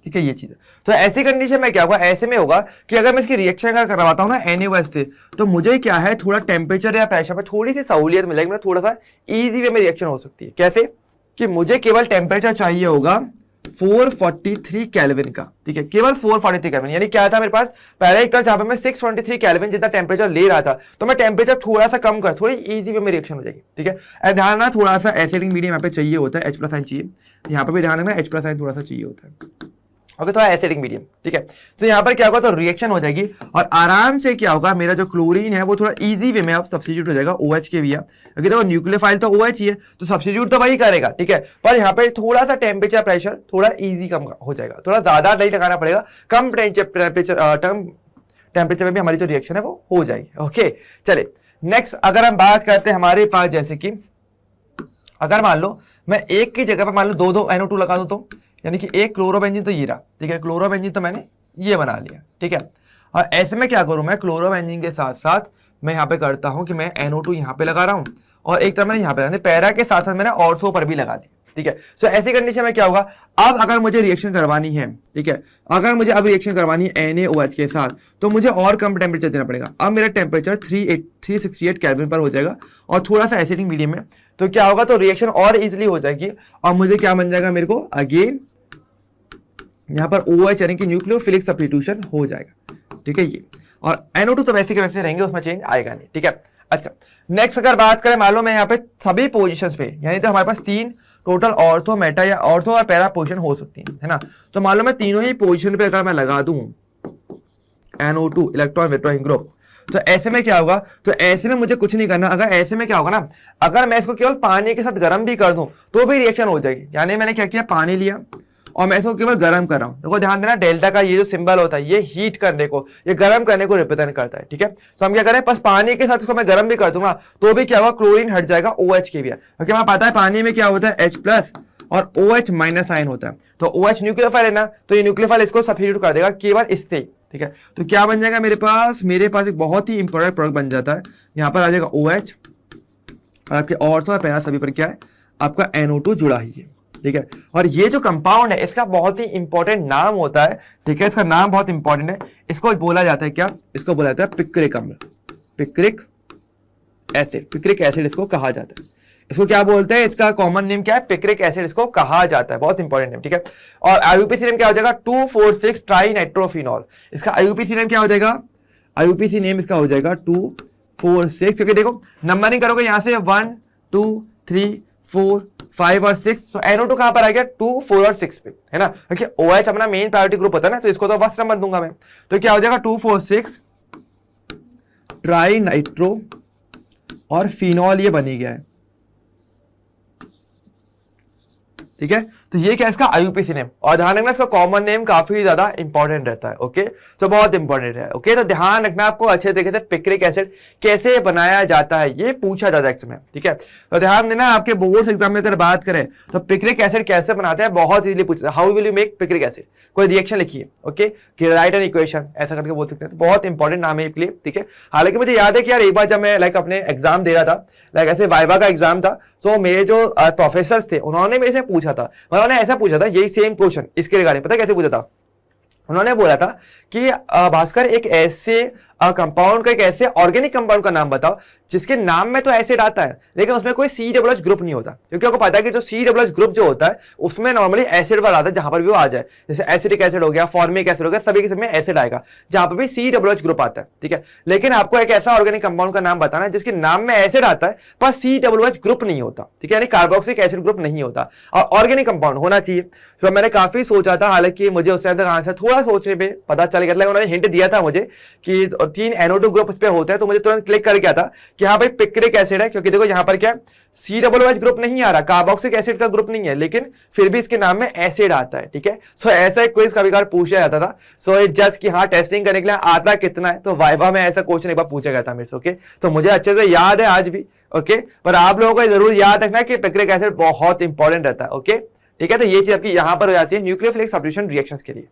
ठीक है, ये चीज है। तो ऐसी कंडीशन में क्या होगा, ऐसे में होगा कि अगर मैं इसकी रिएक्शन का करवाता हूँ ना NaOH से, तो मुझे क्या है, थोड़ा टेम्परेचर या प्रेशर पर थोड़ी सी सहूलियत मिलेगी, मतलब थोड़ा सा इजी वे में रिएक्शन हो सकती है। कैसे कि मुझे केवल टेम्परेचर चाहिए होगा 443 केल्विन का, ठीक है, केवल 443 केल्विन। यानी क्या था मेरे पास पहले एक तरह जहां पे मैं 623 केल्विन जितना टेम्परेचर ले रहा था, तो मैं टेम्परेचर थोड़ा सा कम कर, थोड़ी इजी वे में रिएक्शन हो जाएगी। ठीक है, ध्यान रखना थोड़ा सा एसिडिक मीडियम यहाँ पे चाहिए होता है, H+ चाहिए, यहाँ पे भी ध्यान रखना H+ थोड़ा सा चाहिए होता है। ओके, थोड़ा एसिडिक मीडियम। ठीक है, तो यहाँ पर क्या होगा, तो रिएक्शन हो जाएगी और आराम से क्या होगा, मेरा जो क्लोरीन है वो थोड़ा इजी वे में अब सब्स्टिट्यूट हो जाएगा OH के भी। क्योंकि देखो न्यूक्लियोफाइल तो OH ही है, तो सब्स्टिट्यूट तो वही करेगा। ठीक है, पर यहाँ पे थोड़ा सा टेम्परेचर प्रेशर थोड़ा इजी कम हो जाएगा, थोड़ा ज्यादा नहीं लगाना पड़ेगा, कम टेम्परेचर में भी हमारी जो रिएक्शन है वो हो जाएगी। ओके, चले नेक्स्ट अगर हम बात करते हैं हमारे पास, जैसे कि अगर मान लो मैं एक की जगह पर मान लो दो NO2 लगा दूं, तो यानी कि एक क्लोरोबेंजीन तो ये रहा। ठीक है, क्लोरोबेंजीन तो मैंने ये बना लिया। ठीक है, और ऐसे में क्या करूं, मैं क्लोरोबेंजीन के साथ साथ मैं यहाँ पे करता हूं कि मैं NO2 यहाँ पे लगा रहा हूं और एक तरह मैंने यहाँ पे पैरा के साथ साथ मैंने ऑर्थो पर भी लगा दिया। ठीक है, सो ऐसी कंडीशन में क्या होगा, अब अगर मुझे रिएक्शन करवानी है, ठीक है, अगर मुझे अब रिएक्शन करवानी है NaOH के साथ, तो मुझे और कम टेम्परेचर देना पड़ेगा। अब मेरा टेम्परेचर 368 केल्विन पर हो जाएगा और थोड़ा सा एसिडिक मीडियम में, तो क्या होगा, तो रिएक्शन और इजिली हो जाएगी और मुझे क्या बन जाएगा, मेरे को अगेन यहाँ पर OH यानी कि न्यूक्लियोफिलिक सब्स्टिट्यूशन हो जाएगा। ठीक है, ये और NO2 तो वैसे के वैसे रहेंगे, उसमें चेंज आएगा नहीं। ठीक है, अच्छा नेक्स्ट अगर बात करें, मान लो मैं यहाँ पे सभी पोजीशंस पे, यानी तो हमारे पास 3 टोटल ऑर्थो मेटा या ऑर्थो और पैरा पोजीशन हो सकती है ना, तो मान लो मैं तीनों ही पोजीशन पे अगर मैं लगा दूं NO2 इलेक्ट्रॉन विथड्रॉइंग ग्रुप, तो ऐसे में क्या होगा, तो ऐसे में मुझे कुछ नहीं करना। अगर ऐसे में क्या होगा ना, अगर मैं इसको केवल पानी के साथ गर्म भी कर दूं तो भी रिएक्शन हो जाएगी। यानी मैंने क्या किया, पानी लिया और मैं इसको केवल गर्म कर रहा हूं। देखो ध्यान देना, डेल्टा का ये जो सिंबल होता है ये हीट करने को, ये गर्म करने को रिप्रेजेंट करता है। ठीक है, तो हम क्या करें, बस पानी के साथ इसको मैं गर्म भी कर दूंगा तो भी क्या होगा, क्लोरीन हट जाएगा OH के भी। क्योंकि हमें पता है पानी में क्या होता है, H+ और OH- आयन होता है, तो OH न्यूक्लियोफाइल है ना, तो ये न्यूक्लियोफाइल इसको सब्स्टिट्यूट कर देगा केवल इससे। ठीक है, तो क्या बन जाएगा मेरे पास एक बहुत ही इंपॉर्टेंट प्रोडक्ट बन जाता है, यहाँ पर आ जाएगा OH और आपके ऑर्थो और पैरा सभी पर क्या है, आपका NO2 जुड़ा ही है। ठीक है, और ये जो कंपाउंड है इसका बहुत ही इंपॉर्टेंट नाम होता है। ठीक है, इसका नाम बहुत इंपॉर्टेंट है, इसको बोला जाता है क्या, इसको बोला जाता है पिक्रिक अम्ल, पिक्रिक एसिड इसको कहा जाता है। इसको क्या बोलते हैं, इसका कॉमन नेम क्या है, पिक्रिक एसिड इसको कहा जाता है, बहुत इंपॉर्टेंट नेम। ठीक है, और IUPAC नेम क्या हो जाएगा, 2,4,6 ट्राइनाइट्रोफिनॉल। इसका IUPAC नेम क्या हो जाएगा, IUPAC नेम इसका हो जाएगा 2,4,6, क्योंकि देखो नंबरिंग करोगे यहां से 1 2 3 4 5 और 6, तो NO2 कहां पर आ गया, 2 4 और 6 पे, है ना, क्योंकि OH अपना मेन प्रायोरिटी ग्रुप होता है ना, तो इसको तो फर्स्ट नंबर दूंगा मैं, तो क्या हो जाएगा 2,4,6 ट्राइनाइट्रो और फिनॉल, ये बनी गया है। ठीक है, तो ये क्या इसका IUPAC नेम, और ध्यान रखना इसका कॉमन नेम काफी ज्यादा इंपॉर्टेंट रहता है। ओके, तो बहुत इंपॉर्टेंट है। ओके, तो ध्यान रखना आपको अच्छे तरीके से पिक्रिक एसिड कैसे बनाया जाता है, ये पूछा जाता है एग्जाम में। ठीक है, तो ध्यान देना, आपके बोर्ड्स एग्जाम में अगर बात करें तो पिक्रिक एसिड कैसे बनाते हैं, बहुत इजीली पूछता है, how will you make picric acid, कोई रिएक्शन लिखिए। ओके, राइट एन इक्वेशन, ऐसा करके बोल सकते हैं, तो बहुत इंपॉर्टेंट नाम है इसके लिए। ठीक है, हालांकि मुझे याद है कि यार एक बार जब मैं अपने एग्जाम दे रहा था, ऐसे वाइवा का एग्जाम था, तो मेरे जो प्रोफेसर थे उन्होंने मेरे से पूछा था, उन्होंने ऐसा पूछा था, यही सेम क्वेश्चन इसके रिगार्डिंग, पता कैसे पूछा था, उन्होंने बोला था कि भास्कर एक ऐसे कंपाउंड का, एक ऐसे ऑर्गेनिक कंपाउंड का नाम बताओ जिसके नाम में तो एसिड आता है लेकिन उसमें कोई COOH ग्रुप नहीं होता, क्योंकि आपको पता है कि जो COOH ग्रुप जो होता है उसमें नॉर्मली एसिड वाला आता है, जहां पर भी वो आ जाए, जैसे एसिडिक एसिड हो गया, फॉर्मिक एसिड हो गया, सभी के सब में एसिड आएगा जहां पर भी COOH ग्रुप आता है। ठीक है, लेकिन आपको एक ऐसा ऑर्गेनिक कंपाउंड का नाम बताना है जिसके नाम में एसिड आता है पर COOH ग्रुप नहीं होता। ठीक है, यानी कार्बोक्सिलिक एसिड ग्रुप नहीं होता और ऑर्गेनिक कंपाउंड होना चाहिए। तो मैंने काफी सोचा था, हालांकि मुझे उस टाइम तक आंसर थोड़ा सोचने पे पता चल गया, उन्होंने हिंट दिया था मुझे कि 3 NO2 ग्रुप उस पे होते हैं, तो मुझे तुरंत क्लिक कर गया था कि हाँ भाई पिक्रिक एसिड है, क्योंकि देखो यहाँ पर क्या COOH ग्रुप नहीं आ रहा, कार्बोक्सिलिक एसिड का ग्रुप नहीं है, लेकिन फिर भी इसके नाम में एसिड आता है। ठीक है, सो ऐसा एक क्विज कभी कभार पूछा जाता था, सो इट जस्ट कि हाँ टेस्टिंग करने के लिए आता कितना है, तो वाइवा में ऐसा क्वेश्चन एक बार पूछा गया था मेरे से। ओके, तो मुझे अच्छे से याद है आज भी। ओके, पर आप लोगों को जरूर याद रखना कि पिक्रिक एसिड बहुत इंपॉर्टेंट रहता है। ओके, ठीक है, तो ये चीज आपकी यहाँ पर हो जाती है न्यूक्लियोफिलिक सब्स्टिट्यूशन रिएक्शंस के लिए।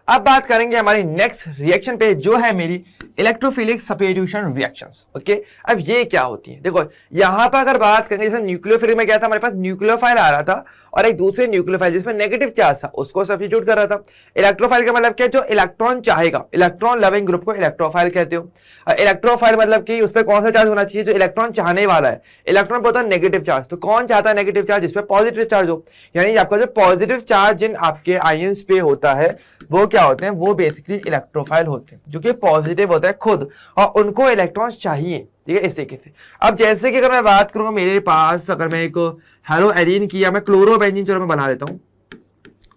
अब बात करेंगे हमारी नेक्स्ट रिएक्शन पे, जो है मेरी इलेक्ट्रोफिलिक सब्स्टिट्यूशन रिएक्शंस। ओके, अब ये क्या होती है, देखो यहां पर अगर बात करेंगे, जैसे न्यूक्लियोफिलिक में क्या था, हमारे पास न्यूक्लियोफाइल आ रहा था और एक दूसरे न्यूक्लियोफाइल जिसमें नेगेटिव चार्ज था उसको सब्स्टिट्यूट कर रहा था। इलेक्ट्रोफाइल का मतलब क्या, जो इलेक्ट्रॉन चाहेगा, इलेक्ट्रॉन लविंग ग्रुप को इलेक्ट्रोफाइल कहते हो। इलेक्ट्रोफाइल मतलब कि उस पर कौन सा चार्ज होना चाहिए, जो इलेक्ट्रॉन चाहने वाला है। इलेक्ट्रॉन पर होता है नेगेटिव चार्ज, तो कौन चाहता है नेगेटिव चार्ज, जिसपे पॉजिटिव चार्ज हो। यानी आपका जो पॉजिटिव चार्ज जिन आपके आयंस पे होता है वो क्या होते हैं, वो बेसिकली इलेक्ट्रोफाइल होते हैं, जो कि पॉजिटिव होता है खुद, और उनको इलेक्ट्रॉन्स चाहिए। ठीक है, इस तरीके से। अब जैसे कि अगर मैं बात करूंगा, मेरे पास अगर मैं एक हेलो एरीन की, या मैं क्लोरोबेंजीन चलो मैं बना देता हूं।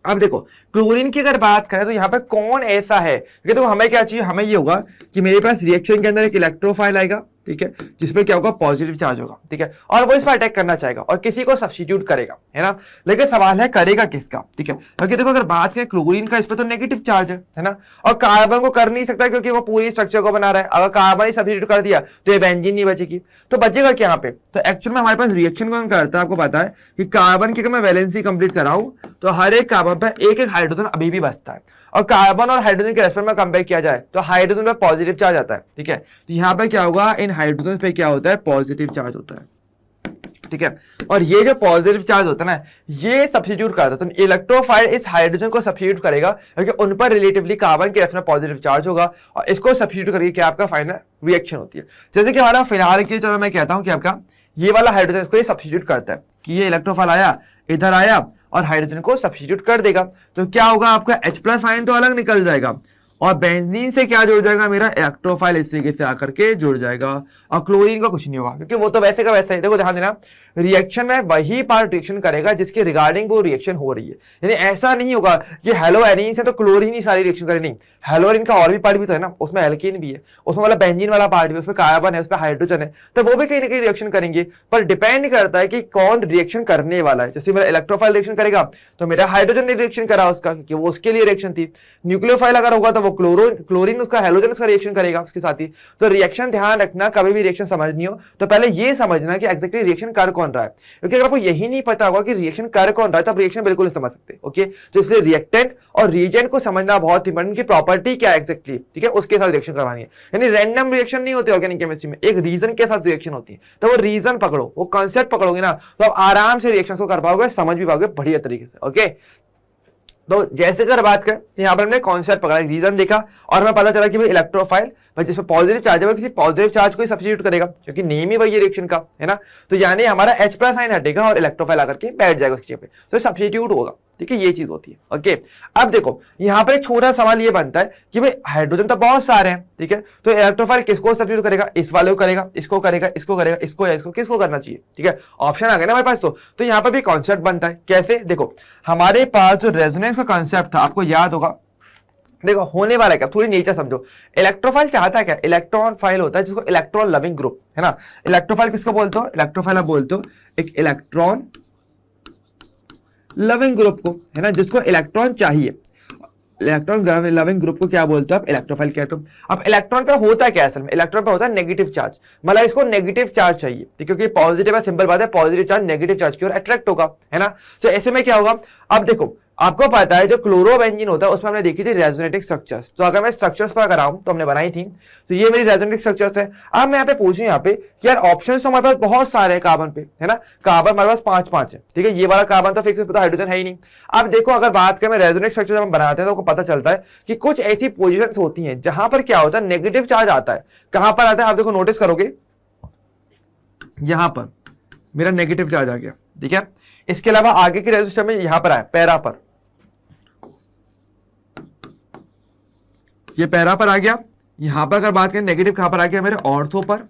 अब देखो क्लोरीन की अगर बात करें तो यहाँ पे कौन ऐसा है, क्योंकि देखो हमें क्या चाहिए, हमें ये होगा कि मेरे पास रिएक्शन के अंदर एक इलेक्ट्रोफाइल आएगा, ठीक है, जिसपे क्या होगा, पॉजिटिव चार्ज होगा, ठीक है, और वो इस पर अटैक करना चाहेगा और किसी को सब्स्टिट्यूट करेगा, है ना। लेकिन सवाल है करेगा किसका, ठीक है, क्योंकि देखो अगर बात करें क्लोरीन का, इस पर तो नेगेटिव चार्ज है ना, और कार्बन को कर नहीं सकता क्योंकि वो पूरी स्ट्रक्चर को बना रहा है। अगर कार्बन ही सब्स्टिट्यूट कर दिया तो ये बेंजीन नहीं बचेगी, तो बचेगा क्या यहाँ पे। तो एक्चुअल में हमारे पास रिएक्शन कौन करता है, आपको पता है कि कार्बन की अगर मैं वैलेंसी कंप्लीट कराऊं तो हर एक कार्बन पर एक एक हाइड्रोजन अभी भी बचता है, और कार्बन और हाइड्रोजन के रेस्पेक्ट में कंपेयर किया जाए तो हाइड्रोजन पे पॉजिटिव चार्ज आता है, ठीक है। तो यहाँ पे क्या होगा, इन हाइड्रोजन पे क्या होता है, पॉजिटिव चार्ज होता है, ठीक है। और ये जो पॉजिटिव चार्ज होता है ना, ये सब्स्टिट्यूट करता है, तो इलेक्ट्रोफाइल इस हाइड्रोजन को सब्स्टिट्यूट करेगा क्योंकि उन पर रिलेटिवली कार्बन के रेस्पेक्ट में पॉजिटिव चार्ज होगा, और इसको सब्स्टिट्यूट करके क्या आपका फाइनल रिएक्शन होती है। जैसे कि हमारा फिलहाल के, चलो मैं कहता हूं कि आपका ये वाला हाइड्रोजन इसको ये सब्स्टिट्यूट करता है, कि ये इलेक्ट्रोफाइल आया, इधर आया और हाइड्रोजन को सब्स्टिट्यूट कर देगा, तो क्या होगा, आपका H+ आयन तो अलग निकल जाएगा, और बेंजीन से क्या जुड़ जाएगा, मेरा इलेक्ट्रोफाइल इस तरीके से आकर के जुड़ जाएगा, और क्लोरीन का कुछ नहीं होगा क्योंकि वो तो वैसे का वैसा ही। देखो ध्यान देना, रिएक्शन में वही पार्ट रिएक्शन करेगा जिसके रिगार्डिंग वो रिएक्शन हो रही है। यानी ऐसा नहीं होगा कि हेलो एरीन से तो क्लोरीन ही सारी रिएक्शन करे, नहीं, हेलो एरीन का और भी पार्ट भी तो है ना, उसमें एल्कीन भी है, उसमें वाला बेंजीन वाला पार्ट भी, उसमें कार्बन है, उसमें हाइड्रोजन है, तो वो भी कहीं ना कहीं रिएक्शन करेंगे, पर डिपेंड करता है कि कौन रिएक्शन करने वाला है। जैसे मेरा इलेक्ट्रोफाइल रिएक्शन करेगा तो मेरा हाइड्रोजन ने रिएक्शन करा उसका, क्योंकि वो उसके लिए रिएक्शन थी। न्यूक्लियोफाइल अगर होगा तो वो क्लोरीन उसका हेलोजन उसका रिएक्शन करेगा उसके साथ ही। तो रिएक्शन ध्यान रखना, कभी भी रिएक्शन समझनी हो तो पहले ये समझना कि एक्जेक्टली रिएक्शन कर कौन रहा है, क्योंकि अगर आपको यही नहीं पता होगा कि रिएक्शन कर कौन रहा है तो आप रिएक्शन बिल्कुल नहीं समझ सकते। ओके, तो इसलिए रिएक्टेंट और रिएजेंट को समझना बहुत इंपॉर्टेंट, की प्रॉपर्टी क्या है एक्जेक्टली, ठीक है, उसके साथ रिएक्शन करवानी है। यानी रैंडम रिएक्शन नहीं होती ऑर्गेनिक केमिस्ट्री में, एक रीजन के साथ रिएक्शन होती है, तो वो रीजन पकड़ो, वो कॉन्सेप्ट पकड़ोगे ना, तो आप आराम से रिएक्शन को कर पाओगे, समझ भी पाओगे बढ़िया तरीके से। ओके, तो जैसे अगर बात करें तो यहाँ पर हमने कॉन्सेप्ट पकड़ा, रीजन देखा, और हमें पता चला कि भाई इलेक्ट्रोफाइल जिसमें पॉजिटिव चार्ज है वो किसी पॉजिटिव चार्ज को ही सब्स्टिट्यूट करेगा, क्योंकि नेम ही वही रिएक्शन का है ना। तो यानी हमारा H+ आयन हटेगा और इलेक्ट्रोफाइल आकर के बैठ जाएगा उसकी जगह पे, तो सब्स्टिट्यूट होगा, ठीक है, ये चीज होती है। ओके, अब देखो यहाँ पर एक छोटा सवाल ये बनता है कि भाई हाइड्रोजन तो बहुत सारे हैं, ठीक है, तो इलेक्ट्रोफाइल किसको सब्स्टिट्यूट करेगा, इस वाले को करेगा, इसको करेगा, इसको करेगा, इसको या इसको, किसको करना चाहिए, ठीक है, ऑप्शन आ गया ना हमारे पास। तो यहाँ पर भी कॉन्सेप्ट बनता है, कैसे, देखो हमारे पास जो रेजोनेंस का कॉन्सेप्ट था आपको याद होगा, देखो होने वाला क्या, थोड़ी नेचर समझो। इलेक्ट्रोफाइल चाहता है क्या, इलेक्ट्रॉन फाइल होता है जिसको इलेक्ट्रॉन लविंग ग्रुप, है ना। इलेक्ट्रोफाइल किसको बोलते हो, इलेक्ट्रोफाइल आप बोलते हो एक इलेक्ट्रॉन लविंग ग्रुप को, है ना, जिसको इलेक्ट्रॉन चाहिए। इलेक्ट्रॉन लविंग ग्रुप को क्या बोलते हो आप, इलेक्ट्रोफाइल कहते हो। अब इलेक्ट्रॉन पे होता क्या असल में, इलेक्ट्रॉन पे होता है नेगेटिव चार्ज, मतलब इसको नेगेटिव चार्ज चाहिए, क्योंकि पॉजिटिव है, सिंपल बात है, पॉजिटिव चार्ज नेगेटिव चार्ज की ओर अट्रैक्ट होगा, है ना। तो ऐसे में क्या होगा, अब देखो आपको पता है जो क्लोरोबेंजीन होता है उसमें हमने देखी थी रेजोनेटिक स्ट्रक्चर्स, तो अगर मैं स्ट्रक्चर्स पर कराऊं तो हमने बनाई थी, तो ये मेरी रेजोनेटिक स्ट्रक्चर्स है। अब मैं यहाँ पे पूछूं यहाँ पे कि यार ऑप्शंस तो हमारे पास बहुत सारे हैं कार्बन पे, है ना, कार्बन हमारे पास 5 है, ठीक है, ये वाला कार्बन तो फिक्स पता, हाइड्रोजन है ही नहीं। अब देखो अगर बात करें रेजोनेटिक स्ट्रक्चर हम बनाते हैं तो आपको पता चलता है कि कुछ ऐसी पोजिशंस होती हैं जहां पर क्या होता है, नेगेटिव चार्ज आता है। कहां पर आता है, आप देखो नोटिस करोगे, यहां पर मेरा नेगेटिव चार्ज आ गया, ठीक है। इसके अलावा आगे की रेजिस्टर में यहां पर आया, पैरा पर, ये पैरा पर आ गया। यहां पर अगर बात करें नेगेटिव कहां पर आ गया, मेरे ऑर्थो पर,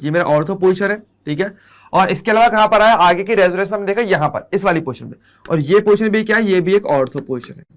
ये मेरा ऑर्थो पोजीशन है, ठीक है। और इसके अलावा कहां पर आया, आगे की रेजोनेंस में हमने देखा यहां पर, इस वाली पोजीशन में, और ये पोजीशन भी क्या है, ये भी एक ऑर्थो पोजीशन है।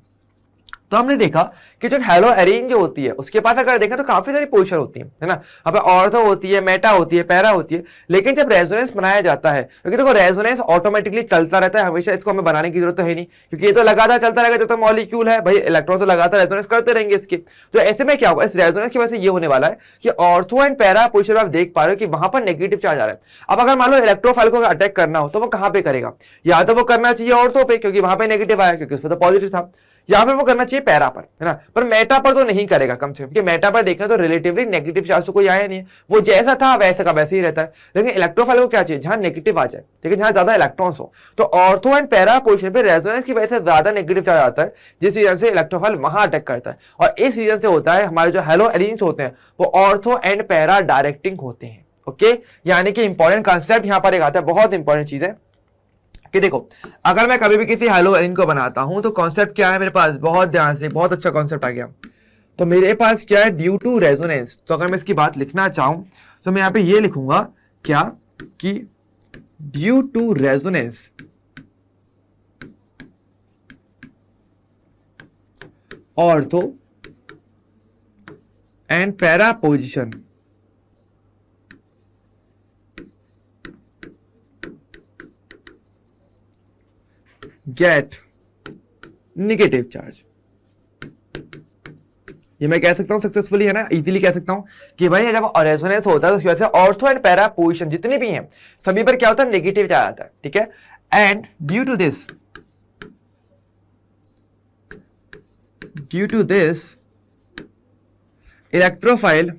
तो हमने देखा कि जो हेलो एरीन जो होती है उसके पास अगर देखें तो काफी सारी पोजीशन होती है ना, अब ऑर्थो होती है, मेटा होती है, पैरा होती है। लेकिन जब रेजोनेंस बनाया जाता है, क्योंकि देखो रेजोनेंस ऑटोमेटिकली चलता रहता है हमेशा, इसको हमें बनाने की जरूरत तो है नहीं, क्योंकि ये तो लगातार चलता रहेगा, जो तो मॉलिक्यूल है भाई, इलेक्ट्रॉन तो लगातार रेजोनेंस करते रहेंगे इसके। तो ऐसे में क्या होगा, इस रेजोनेंस की वजह से ये होने वाला है कि ऑर्थो एंड पैरा पोजीशन आप देख पा रहे हो कि वहां पर नेगेटिव चार्ज आ रहा है। अब अगर मान लो इलेक्ट्रोफाइल को अटैक करना हो तो वो कहां पे करेगा, या तो वो करना चाहिए ऑर्थो पे, क्योंकि वहां पे नेगेटिव आया, क्योंकि उसमें तो पॉजिटिव था, या फिर वो करना चाहिए पैरा पर, है ना, पर मेटा पर तो नहीं करेगा कम से कम, क्योंकि मेटा पर देखना तो रिलेटिवली नेगेटिव चार्ज तो कोई आया नहीं है, वो जैसा था वैसे का वैसे ही रहता है। लेकिन इलेक्ट्रोफाइल को क्या चाहिए, जहां नेगेटिव आ जाए, ठीक है, जहां ज्यादा इलेक्ट्रॉन्स हो। तो ऑर्थो एंड पैरा पोजीशन पे रेजोनेंस की वजह से ज्यादा नेगेटिव चार्ज आता है, जिस रीजन से इलेक्ट्रोफाइल वहां अटैक करता है। और इस रीजन से होता है हमारे जो हेलो एलिन्स होते हैं वो ऑर्थो एंड पैरा डायरेक्टिंग होते हैं। ओके, यानी कि इंपॉर्टेंट कॉन्सेप्ट यहां पर एक आता है, बहुत इंपॉर्टेंट चीज है कि देखो अगर मैं कभी भी किसी हेलो एलिन को बनाता हूं तो कॉन्सेप्ट क्या है मेरे पास, बहुत ध्यान से, बहुत अच्छा कॉन्सेप्ट आ गया। तो मेरे पास क्या है, ड्यू टू रेजोनेंस। तो अगर मैं इसकी बात लिखना चाहूं तो मैं यहां पे ये लिखूंगा क्या कि due to resonance ortho and para position get negative charge. ये मैं कह सकता हूं सक्सेसफुली, है ना, इजीली कह सकता हूं कि भाई जब रेजोनेंस होता है तो उसकी वजह से ऑर्थो एंड पैरा पोजीशन जितनी भी हैं सभी पर क्या होता है, नेगेटिव चार्ज आता है, ठीक है। And due to this electrophile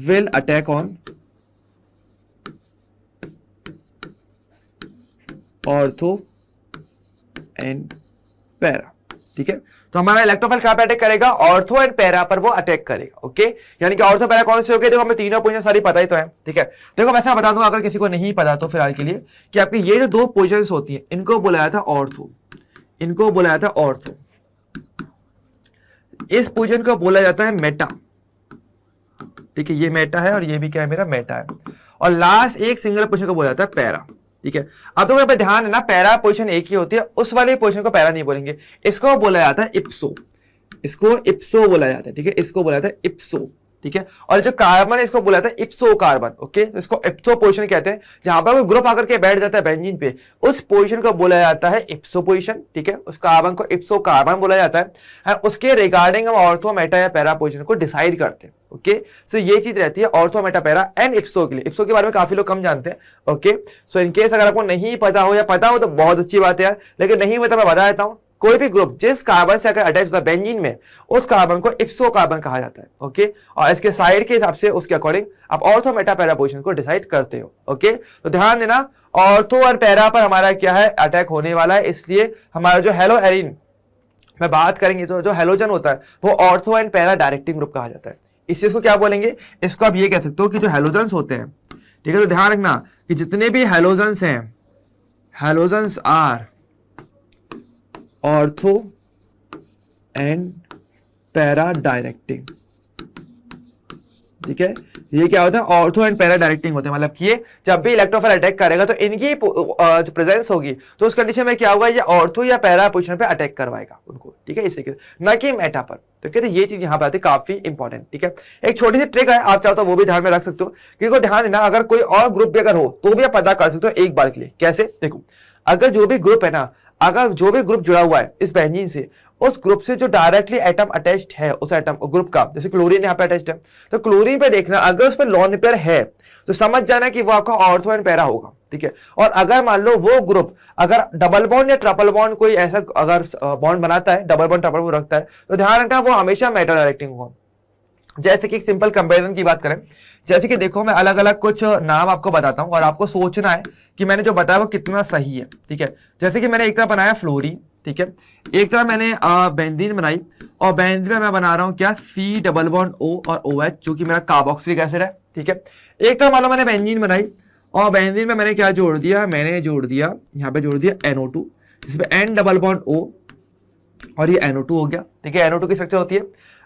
will attack on ortho and para, ठीक है। तो हमारा इलेक्ट्रोफाइल कहां पे अटैक करेगा, ऑर्थो एंड पैरा पर वो अटैक करेगा। ओके, यानी कि ऑर्थो पैरा कौन से हो गए, देखो हमें तीनों पोजीशन सारी पता ही तो है, ठीक है। देखो वैसे मैं बता दूं अगर किसी को नहीं पता तो फिलहाल के लिए कि आपकी ये जो दो पोजीशंस होती हैं इनको बुलाया था ऑर्थो, इनको बुलाया था ऑर्थो, इस पोजीशन को बोला जाता है मेटा, ठीक है। ये मेटा है और ये भी क्या है, मेरा मेटा है। और लास्ट एक सिंगल पोजीशन को बोला जाता है पैरा, ठीक है। अब तो यहाँ पे ध्यान है ना, पैरा पोजीशन एक ही होती है, उस वाले पोजीशन को पैरा नहीं बोलेंगे, इसको बोला जाता है इप्सो, इसको इप्सो बोला जाता है, ठीक है, इसको बोला जाता है इप्सो, ठीक है। और जो कार्बन है इसको बोला जाता है इप्सो कार्बन। ओके, तो इसको इप्सो पोजीशन कहते हैं, जहां पर कोई ग्रुप आकर के बैठ जाता है बेंजीन पे, उस पोजीशन को बोला जाता है इप्सो पोजीशन, ठीक है। उस कार्बन को इप्सो कार्बन बोला जाता है। उसके रिगार्डिंग हम ऑर्थो मेटा या पैरा पोजीशन को डिसाइड करते हैं। ओके, सो ये चीज रहती है ऑर्थो मेटा पैरा एंड इप्सो के लिए। इप्सो के बारे में काफी लोग कम जानते हैं। ओके, सो इनकेस अगर आपको नहीं पता हो या पता हो तो बहुत अच्छी बात है यार, लेकिन नहीं हो तो मैं बता देता हूं, कोई भी ग्रुप जिस कार्बन से अगर अटैच होता है बेंजीन में, उस कार्बन को इप्सो कार्बन कहा जाता है। ओके, और इसके साइड के हिसाब से उसके अकॉर्डिंग आप ऑर्थो मेटा पैरा पोजीशन को डिसाइड करते हो। ओके, तो ध्यान देना ऑर्थो और पैरा पर हमारा क्या है, अटैक होने वाला है, इसलिए हमारा जो हेलो एरिन में बात करेंगे तो जो हेलोजन होता है वो ortho and para directing group कहा जाता है। इस चीज को क्या बोलेंगे, इसको आप ये कह सकते हो कि जो हेलोजन्स होते हैं, ठीक है, तो ध्यान रखना कि जितने भी हेलोजन्स हैं, halogens are ortho and para directing, ठीक है। ये क्या होता है, ऑर्थो एंड पैरा डायरेक्टिंग होते हैं, मतलब कि ये जब भी इलेक्ट्रोफाइल अटैक करेगा तो इनकी जो प्रेजेंस होगी तो उस कंडीशन में क्या होगा, ये ऑर्थो या पैरा पोजीशन पे अटैक करवाएगा उनको, ठीक है, इसी के न कि मेटा पर। तो कहते ये चीज यहाँ पर आती है काफी इंपॉर्टेंट, ठीक है। एक छोटी सी ट्रिक है, आप चाहो तो वो भी ध्यान में रख सकते हो, क्योंकि ध्यान देना अगर कोई और ग्रुप भी अगर हो तो भी आप पता कर सकते हो एक बार के लिए। कैसे, देखो अगर जो भी ग्रुप है ना, अगर जो भी ग्रुप जुड़ा हुआ है इस बेंजीन से, उस ग्रुप से जो डायरेक्टली एटम अटैच्ड है उस एटम ग्रुप का, जैसे क्लोरीन यहाँ पे अटैच्ड है, तो क्लोरीन पे देखना अगर उस पर लोन पेयर है तो समझ जाना कि वो आपका ऑर्थो एंड पैरा होगा, ठीक है। और अगर मान लो वो ग्रुप अगर डबल बॉन्ड या ट्रिपल बॉन्ड कोई ऐसा अगर बॉन्ड बनाता है, डबल बॉन्ड ट्रिपल बॉन्ड रखता है, तो ध्यान रखना वो हमेशा मेटा डायरेक्टिंग होगा। जैसे कि एक सिंपल कंपैरिजन की बात करें, जैसे कि देखो मैं अलग अलग कुछ नाम आपको बताता हूं और आपको सोचना है कि मैंने जो बताया वो कितना सही है, ठीक है। जैसे कि मैंने एक तरह बनाया फ्लोरीन, ठीक है, एक तरह मैंने बेंजीन बनाई, और बेंजीन में मैं बना रहा हूं क्या, सी डबल बॉन्ड ओ और OH जो कि मेरा कार्बोक्सिलिक एसिड है, ठीक है। एक तरह मान लो मैंने बेंजीन बनाई और बेंजीन में मैंने क्या जोड़ दिया, मैंने जोड़ दिया यहाँ पे जोड़ दिया NO2, जिसमें N डबल बॉन्ड O और ये NO2 हो गया, ठीक है। NO2 की स्ट्रक्चर होती है।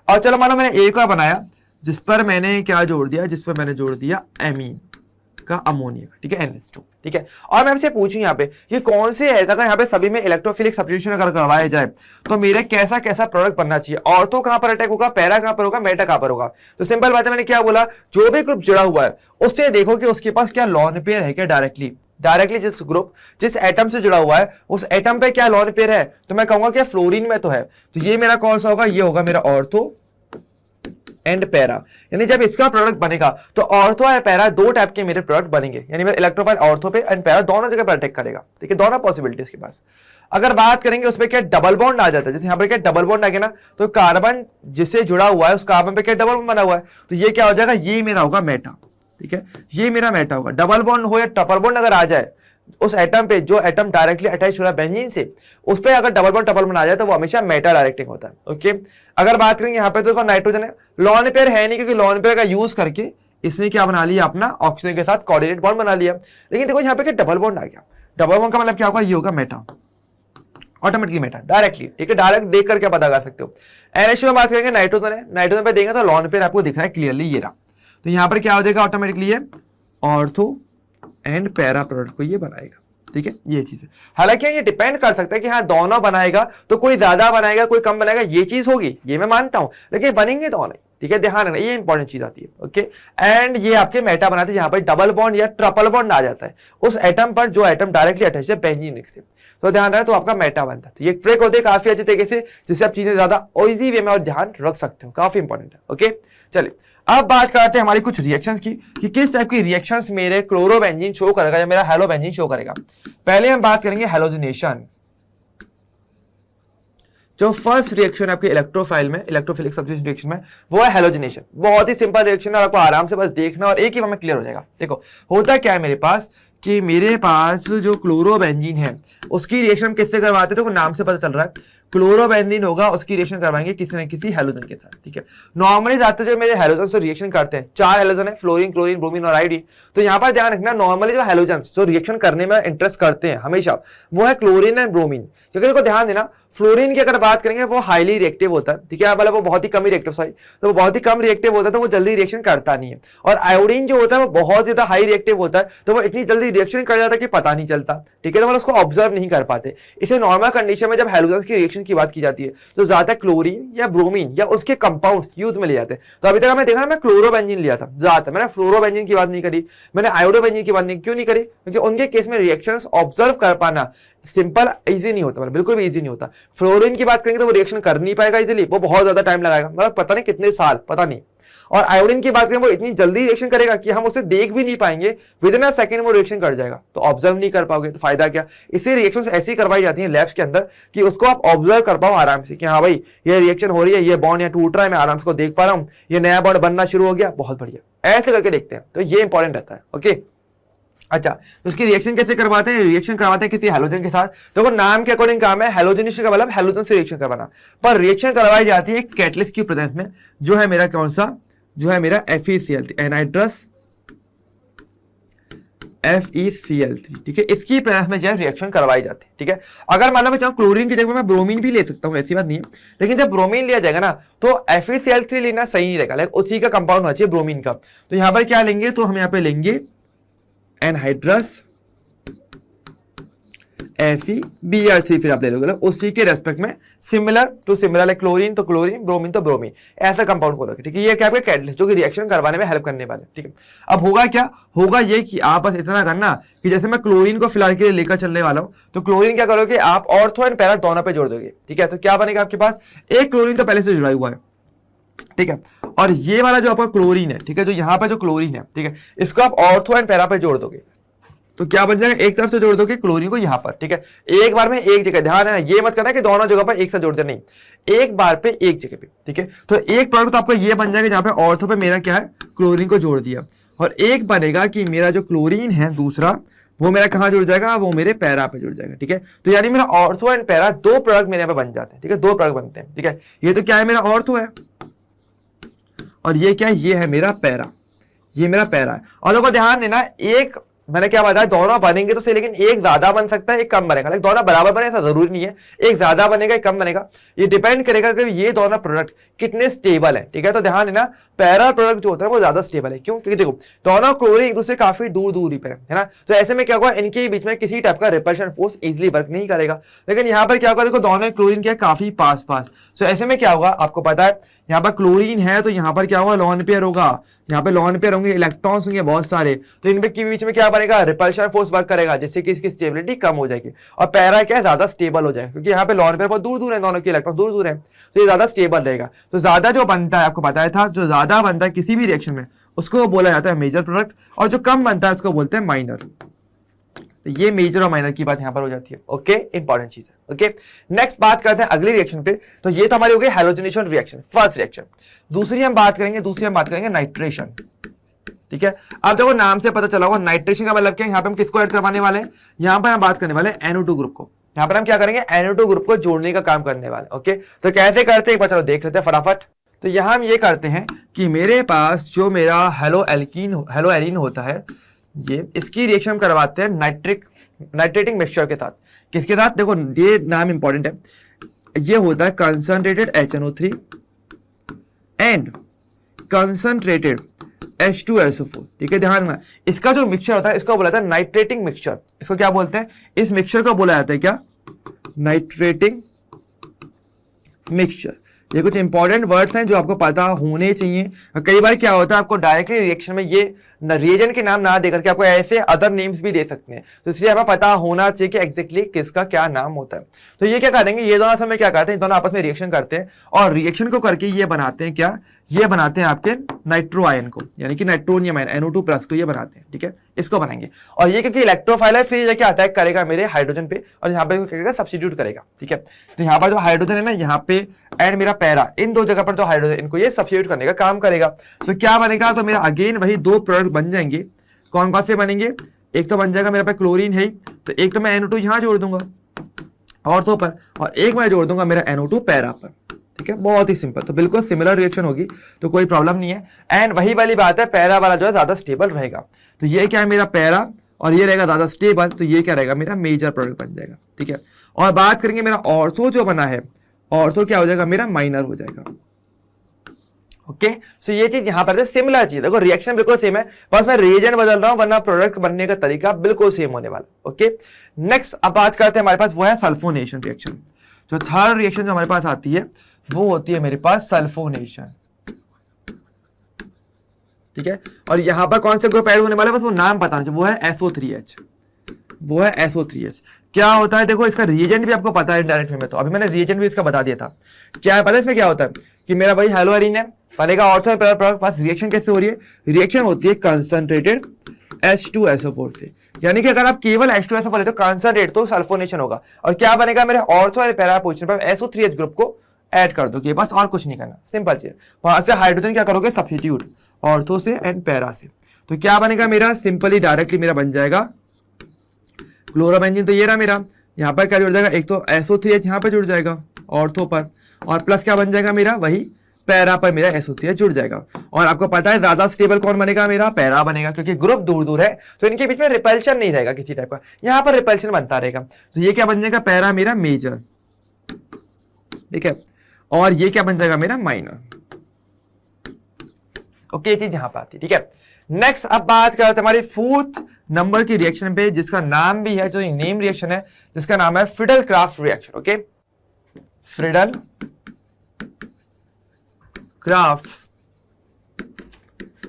और चलो मानो मैंने एक और बनाया जिस पर मैंने क्या जोड़ दिया, जिस पर मैंने जोड़ दिया एमीन का अमोनिया, ठीक है, NH2, ठीक है। और मैं आपसे पूछूं यहाँ पे कि कौन से है, अगर यहाँ पे सभी में इलेक्ट्रोफिलिक सब्स्टिट्यूशन अगर करवाया जाए तो मेरे कैसा कैसा प्रोडक्ट बनना चाहिए, ऑर्थो कहां पर अटैक होगा, पैरा कहां पर होगा, मेटा कहां पर होगा। तो सिंपल बात है, मैंने क्या बोला, जो भी ग्रुप जुड़ा हुआ है उससे देखो कि उसके पास क्या लॉन पेयर है क्या, डायरेक्टली जिस ग्रुप जिस एटम से जुड़ा हुआ है उस एटम पे क्या लॉन पेयर है, तो मैं कहूंगा क्या फ्लोरीन में तो है, तो ये मेरा कौन सा होगा, ये होगा मेरा ऑर्थो एंड पैरा, यानी जब इसका प्रोडक्ट बनेगा तो ऑर्थो और पैरा दो टाइप के मेरे प्रोडक्ट बनेंगे, यानी मेरा इलेक्ट्रोफाइल ऑर्थो पे एंड पैरा दोनों जगह पर अटैक करेगा। ठीक है, दोनों पॉसिबिलिटी इसके पास। अगर बात करेंगे उसमें क्या डबल बॉन्ड आ जाता है, जैसे यहाँ पर क्या डबल बॉन्ड आ गया ना, तो कार्बन जिससे जुड़ा हुआ है उस कार्बन पे क्या डबल बॉन्ड बना हुआ है, तो ये क्या हो जाएगा, ये मेरा होगा मेटा। ठीक है, ये मेरा मेटा होगा। डबल बॉन्ड हो या ट्रिपल बॉन्ड अगर आ जाए उस एटम पे, जो एटम डायरेक्टली अटैच हो रहा है बेंजीन से, उस पे अगर डबल बॉन्ड ट्रिपल बॉन्ड आ जाए तो वो हमेशा मेटा डायरेक्टिंग होता है। ओके, अगर बात करेंगे यहाँ पे तो नाइट्रोजन है, लॉन पेयर है नहीं, क्योंकि लॉन पेयर का यूज करके इसने क्या बना लिया, अपना ऑक्सीजन के साथ कोऑर्डिनेट बॉन्ड बना लिया। लेकिन देखो यहाँ पे क्या डबल बॉन्ड आ गया, डबल बॉन्ड का मतलब क्या होगा, ये होगा मेटा, ऑटोमेटिकली मेटा डायरेक्टली। ठीक है, डायरेक्ट देख करके पता कर सकते हो। NH2 में बात करेंगे, नाइट्रोजन है, नाइट्रोजन पे देखेंगे तो लॉन पेयर आपको दिख रहा है क्लियरली, ये रहा। तो यहाँ पर क्या हो जाएगा, ऑटोमेटिकली ये ऑर्थो एंड पैरा प्रोडक्ट को ये बनाएगा। ठीक है, ये चीज है। हालांकि ये डिपेंड कर सकता है कि हाँ दोनों बनाएगा तो कोई ज्यादा बनाएगा कोई कम बनाएगा, ये चीज होगी, ये मैं मानता हूं, लेकिन बनेंगे दोनों। ठीक है, ध्यान रखना, ये इंपॉर्टेंट चीज आती है। ओके, एंड ये आपके मेटा बनाते हैं जहां पर डबल बॉन्ड या ट्रिपल बॉन्ड आ जाता है उस एटम पर जो एटम डायरेक्टली अटैच है बेंजीन से, तो ध्यान रखना, तो आपका मेटा बनता है। तो ये ट्रिक होती है काफी अच्छे तरीके से, जिससे आप चीजें ज्यादा इजी वे में और ध्यान रख सकते हो, काफी इंपॉर्टेंट है। ओके, चलिए अब बात करते हैं हमारी कुछ रिएक्शंस की, कि किस टाइप की रिएक्शंस मेरे क्लोरोबेंजीन शो करेगा या मेरा हेलोबेंजीन शो करेगा। पहले हम बात करेंगे हेलोजिनेशन। जो फर्स्ट रिएक्शन है आपके इलेक्ट्रोफाइल में, इलेक्ट्रोफिलिक सब्स्टिट्यूशन रिएक्शन में, वो है हेलोजिनेशन। बहुत ही सिंपल रिएक्शन है, आपको आराम से बस देखना और एक ही बार में क्लियर हो जाएगा। देखो होता क्या है मेरे पास, कि मेरे पास जो क्लोरोबेंजीन है उसकी रिएक्शन किससे करवाते हैं, तो नाम से पता चल रहा है, क्लोरोबेंजीन होगा, उसकी रिएक्शन करवाएंगे किसी न किसी हेलोजन के साथ। ठीक है, नॉर्मली ज्यादातर जो मेरे हेलोजन से रिएक्शन करते हैं, 4 हेलोजन है, फ्लोरीन, क्लोरीन, ब्रोमीन और आयोडीन। तो यहाँ पर ध्यान रखना, नॉर्मली जो हेलोजन जो रिएक्शन करने में इंटरेस्ट करते हैं हमेशा, वो है क्लोरीन एंड ब्रोमीन। क्योंकि देखो ध्यान देना, फ्लोरीन की अगर बात करेंगे वो हाईली रिएक्टिव होता है। ठीक है, मतलब वो बहुत ही कम रिएक्टिव, सॉरी, तो वो बहुत ही कम रिएक्टिव होता है, तो वो जल्दी रिएक्शन करता नहीं है। और आयोडीन जो होता है वो बहुत ज्यादा हाई रिएक्टिव होता है, तो वो इतनी जल्दी रिएक्शन कर जाता है कि पता नहीं चलता। ठीक है, तो मतलब उसको ऑब्जर्व नहीं कर पाते। इसे नॉर्मल कंडीशन में जब हेलोजन की रिएक्शन की बात की जाती है तो ज्यादा क्लोरीन या ब्रोमीन या उसके कंपाउंड्स यूज में ले जाते हैं। तो अभी तक हमें देखा ना, मैं क्लोरोबेंजीन लिया था ज्यादा, मैंने फ्लोरोबेंजीन की बात नहीं करी, मैंने आयोडोबेंजीन की बात नहीं, क्यों नहीं करी, क्योंकि उनके केस में रिएक्शंस ऑब्जर्व कर पाना सिंपल इजी नहीं होता, मतलब बिल्कुल भी इजी नहीं होता। फ्लोरीन की बात करेंगे तो वो रिएक्शन कर नहीं पाएगा इजीली, वो बहुत ज्यादा टाइम लगाएगा, मतलब पता नहीं कितने साल, पता नहीं। और आयोडीन की बात करें वो इतनी जल्दी रिएक्शन करेगा कि हम उसे देख भी नहीं पाएंगे, विद इन अ सेकंड वो रिएक्शन कर जाएगा, तो ऑब्जर्व नहीं कर पाओगे, तो फायदा क्या। इसी रिएक्शंस ऐसी करवाई जाती हैं लैब्स के अंदर कि उसको आप ऑब्जर्व कर पाओ आराम से, कि हाँ भाई ये रिएक्शन हो रही है, ये बॉन्ड यहाँ टूट रहा है, मैं आराम से देख पा रहा हूँ, ये नया बॉन्ड बनना शुरू हो गया, बहुत बढ़िया, ऐसे करके देखते हैं। तो ये इंपॉर्टेंट रहता है। ओके, अच्छा, तो उसकी रिएक्शन कैसे करवाते हैं, रिएक्शन करवाते हैं किसी हेलोजन के साथ। तो वो नाम के अकॉर्डिंग काम है, हेलोजनेशन का मतलब हेलोजन से रिएक्शन करवाना, पर रिएक्शन करवाई जाती है कैटलिस्ट की प्रेजेंस में, जो है मेरा कौन सा, जो है मेरा FeCl3, एनहाइड्रस FeCl3। ठीक है, इसकी प्रेजेंस में जो है रिएक्शन करवाई जाती है। ठीक है, अगर मान लो मैं चाहूँ क्लोरीन की जगह मैं ब्रोमीन भी ले सकता हूँ, ऐसी बात नहीं है, लेकिन जब ब्रोमीन लिया जाएगा ना तो FeCl3 लेना सही नहीं रहेगा, लाइक उसी का कंपाउंड होना चाहिए ब्रोमीन का। तो यहाँ पर क्या लेंगे, तो हम यहाँ पे लेंगे एनहाइड्रस FeBr3, फिर आप ले लोगे उसी के रेस्पेक्ट में similar to similar, like chlorine तो क्लोरीन, ब्रोमीन तो ब्रोमीन, ऐसा कंपाउंड को रखें। ठीक है, ये क्या आपका कैटलिस्ट जो कि रिएक्शन करवाने में हेल्प करने वाले। ठीक है, अब होगा क्या, होगा ये कि आप बस इतना करना कि जैसे मैं क्लोरीन को फिलहाल के लिए लेकर चलने वाला हूं, तो क्लोरीन क्या करोगे आप, ऑर्थो एंड पैरा दोनों पे जोड़ दोगे। ठीक है, तो क्या बनेगा आपके पास, एक क्लोरीन तो पहले से जुड़ा हुआ है। ठीक है, और ये वाला जो आपका क्लोरीन है, ठीक है, जो यहाँ पे जो क्लोरीन है, ठीक है, इसको आप ऑर्थो एंड पैरा पे जोड़ दोगे, तो क्या बन जाएगा, एक तरफ से जोड़ दोगे क्लोरीन को यहाँ पर। ठीक है, एक बार में एक जगह, ध्यान है ये मत करना कि दोनों जगह पर एक साथ जोड़ दे, नहीं, एक बार पे एक जगह पे। ठीक है, तो एक प्रोडक्ट तो आपका ये बन जाएगा जहां पे ऑर्थो पे मेरा क्या है, क्लोरीन को जोड़ दिया, और एक बनेगा कि मेरा जो क्लोरीन है दूसरा, वो मेरा कहां जुड़ जाएगा, वो मेरे पैरा पे जुड़ जाएगा। ठीक है, तो यानी मेरा ऑर्थो एंड पैरा दो प्रोडक्ट मेरे यहाँ पे बन जाते हैं। ठीक है, दो प्रोडक्ट बनते हैं। ठीक है, ये तो क्या है, मेरा ऑर्थो है, और ये क्या है, ये है मेरा पैरा, ये मेरा पैरा है। और लोगों को ध्यान देना, एक मैंने क्या बताया, दोनों बनेंगे तो सही, लेकिन एक ज्यादा बन सकता है, एक कम बनेगा, लेकिन दोनों बराबर बने ऐसा जरूरी नहीं है, एक ज्यादा बनेगा एक कम बनेगा, ये डिपेंड करेगा कि ये दोनों प्रोडक्ट कितने स्टेबल है। ठीक है, तो ध्यान देना, पैरा प्रोडक्ट जो होता है वो ज्यादा स्टेबल है, क्यों, क्योंकि देखो दोनों क्लोरीन एक दूसरे काफी दूर दूरी पर है ना, तो ऐसे में क्या होगा, इनके बीच में किसी टाइप का रिपल्शन फोर्स इजिली वर्क नहीं करेगा। लेकिन यहाँ पर क्या होगा, देखो दोनों क्लोरीन क्या काफी पास पास, तो ऐसे में क्या होगा आपको पता है, यहाँ पर क्लोरीन है तो यहाँ पर क्या होगा, लॉन पेयर होगा, यहाँ पे लॉन पेयर होंगे, इलेक्ट्रॉन्स होंगे बहुत सारे, तो इनके के बीच में क्या बनेगा, रिपल्शन फोर्स वर्क करेगा, जिससे कि इसकी स्टेबिलिटी कम हो जाएगी। और पैरा क्या है, ज्यादा स्टेबल हो जाएगा, क्योंकि यहाँ पे लॉन पेयर बहुत दूर दूर है, दोनों के इलेक्ट्रॉन दूर दूर है, तो ये ज्यादा स्टेबल रहेगा। तो ज्यादा जो बनता है, आपको बताया था, जो ज्यादा बनता है किसी भी रिएक्शन में उसको बोला जाता है मेजर प्रोडक्ट, और जो कम बनता है उसको बोलते हैं माइनर। ये मेजर और माइनर की बात यहां पर हो जाती है। ओके, इंपॉर्टेंट चीज है। ओके, नेक्स्ट बात करते हैं अगली रिएक्शन पे। तो ये तो हमारी हो गई हैलोजनेशन रिएक्शन, फर्स्ट रिएक्शन। दूसरी हम बात करेंगे नाइट्रेशन। ठीक है, अब देखो नाम से पता चला होगा नाइट्रेशन का मतलब क्या है। यहाँ पे हम किसको ऐड करवाने वाले हैं, यहाँ पर हम बात करने वाले हैं NO2 ग्रुप को। यहाँ पर हम क्या करेंगे, NO2 ग्रुप को जोड़ने का काम करने वाले। ओके, तो कैसे करते हैं एक बार चलो देख लेते हैं फटाफट। तो यहाँ हम ये करते हैं कि मेरे पास जो मेरा हेलो एरीन होता है, ये इसकी रिएक्शन हम करवाते हैं नाइट्रेटिंग मिक्सचर के साथ। किसके साथ, देखो ये नाम इंपॉर्टेंट है। ये होता है concentrated HNO3 and concentrated H2SO4। ठीक है, ध्यान में, इसका जो मिक्सचर होता है इसको बोला जाता है नाइट्रेटिंग मिक्सचर। इसको क्या बोलते हैं, इस मिक्सचर को बोला जाता है क्या, नाइट्रेटिंग मिक्सचर। ये कुछ इंपॉर्टेंट वर्ड्स हैं जो आपको पता होने चाहिए। कई बार क्या होता है, आपको डायरेक्टली रिएक्शन में ये रिएजेंट के नाम ना देकर के आपको ऐसे अदर नेम्स भी दे सकते हैं, तो इसलिए हमें पता होना चाहिए कि एग्जैक्टली किसका क्या नाम होता है। तो ये क्या करेंगे, ये दोनों समय क्या करते हैं, दोनों आपस में रिएक्शन करते हैं, और रिएक्शन को करके ये बनाते हैं क्या, ये बनाते हैं आपके नाइट्रो आयन को, यानी कि नाइट्रोनियम आयन NO2 प्लस को ये बनाते हैं। ठीक है, इसको बनाएंगे, और ये क्योंकि इलेक्ट्रोफाइल है, फिर जाके अटैक करेगा मेरे हाइड्रोजन पे, और यहाँ पे क्या करेगा, सब्स्टिट्यूट करेगा। ठीक है, तो यहाँ पर जो हाइड्रोजन है ना, यहाँ पे एंड मेरा पैरा, इन दो जगह पर जो हाइड्रोजन, इनको ये सब्स्टिट्यूट करने का काम करेगा। तो क्या बनेगा, तो मेरा अगेन वही दो प्रोडक्ट बन जाएंगे। कौन कौन से बनेंगे, एक तो बन जाएगा मेरे पास क्लोरीन है, तो एक तो मैं NO2 यहाँ जोड़ दूंगा ऑर्थो पर, और एक मैं जोड़ दूंगा मेरा NO2 पैरा पर। ठीक है, बहुत ही सिंपल, तो बिल्कुल सिमिलर रिएक्शन होगी, तो कोई प्रॉब्लम नहीं है। एंड वही वाली बात है, पैरा वाला जो है ज्यादा स्टेबल रहेगा। तो ये क्या है मेरा पैरा, और ये रहेगा ज्यादा स्टेबल, तो ये क्या रहेगा, मेरा मेजर प्रोडक्ट बन जाएगा। ठीक है, और बात करेंगे मेरा ऑर्थो जो बना है, ऑर्थो क्या हो जाएगा, मेरा माइनर हो जाएगा। ओके, सो ये चीज यहां पर सिमिलर चीज, देखो रिएक्शन बिल्कुल सेम है, बस मैं रिएजेंट बदल रहा हूं, वरना प्रोडक्ट बनने का तरीका बिल्कुल सेम होने वाला। ओके, नेक्स्ट अब बात करते हैं, हमारे पास वो है सल्फोनेशन रिएक्शन। जो थर्ड रिएक्शन जो हमारे पास आती है वो होती है मेरे पास सल्फोनेशन। ठीक है, और यहां पर कौन से ग्रुप ऐड होने वाला है, बस वो नाम पता नहीं, वो है SO3H। वो है SO3H। क्या होता है, देखो इसका रिएजेंट भी आपको पता है डायरेक्ट में, तो अभी मैंने रिएजेंट भी इसका बता दिया था। क्या है पता है इसमें क्या होता है, कि मेरा भाई हेलो एरीन है, बनेगा ऑर्थो पास, रिएक्शन कैसे हो रही है, रिएक्शन होती है कंसंट्रेटेड H2SO4 से। यानी कि अगर आप केवल H2SO4 लेते हो कंसंट्रेट, तो सल्फोनेशन होगा, और क्या बनेगा, मेरे ऑर्थो और पैरा पोजीशन पर SO3H ग्रुप को ऐड कर दो, बस और कुछ नहीं करना, सिंपल चीज। वहां से हाइड्रोजन क्या करोगे, सब्स्टिट्यूट ऑर्थो से एंड पैरा से, तो क्या बनेगा मेरा, सिंपली डायरेक्टली मेरा बन जाएगा क्लोरोबेंजीन। तो ये रहा मेरा, यहाँ पर क्या जुड़ जाएगा, एक तो SO3H यहाँ पर जुड़ जाएगा ऑर्थो पर, और प्लस क्या बन जाएगा मेरा, वही पैरा पर मेरा SO3H जुड़ जाएगा। और आपको पता है ज्यादा स्टेबल कौन बनेगा, मेरा पैरा बनेगा, क्योंकि ग्रुप दूर दूर है, तो इनके बीच में रिपल्शन नहीं रहेगा किसी टाइप का, यहाँ पर रिपल्शन बनता रहेगा। तो ये क्या बन जाएगा, पैरा मेरा मेजर। ठीक है, और ये क्या बन जाएगा, मेरा माइनर। ओके, ये चीज यहां पर आती है। ठीक है, नेक्स्ट अब बात करते हैं हमारी फोर्थ नंबर की रिएक्शन पे, जिसका नाम भी है, जो नेम रिएक्शन है, जिसका नाम है Friedel craft reaction. Okay, Friedel craft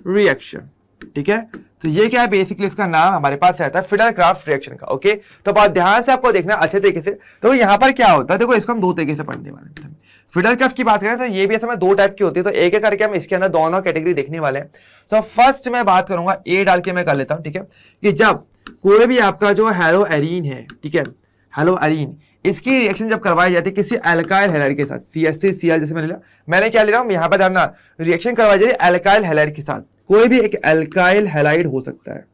reaction. ठीक है, तो ये क्या है, बेसिकली इसका नाम हमारे पास रहता है फ्रीडल क्राफ्ट रिएक्शन का। ओके, तो बहुत ध्यान से आपको देखना अच्छे तरीके से। तो यहाँ पर क्या होता है, देखो इसको हम दो तरीके से पढ़ने वाले हैं। फ्रीडल क्राफ्ट की बात करें तो ये भी असल में दो टाइप की होती है, तो एक एक करके हम इसके अंदर दोनों कैटेगरी देखने वाले हैं। तो फर्स्ट मैं बात करूंगा, ए डाल के मैं कर लेता हूं। ठीक है, कि जब कोई भी आपका जो हेलो एरीन है, ठीक है, हेलो एरीन, इसकी रिएक्शन जब करवाई जाती है किसी एल्काइल हैलाइड के साथ, CH3Cl जैसे मैंने क्या ले रहा हूं यहाँ पर, ध्यान, रिएक्शन करवाई जा रही है एल्काइल हैलाइड के साथ, कोई भी एक एल्काइल हैलाइड हो सकता है।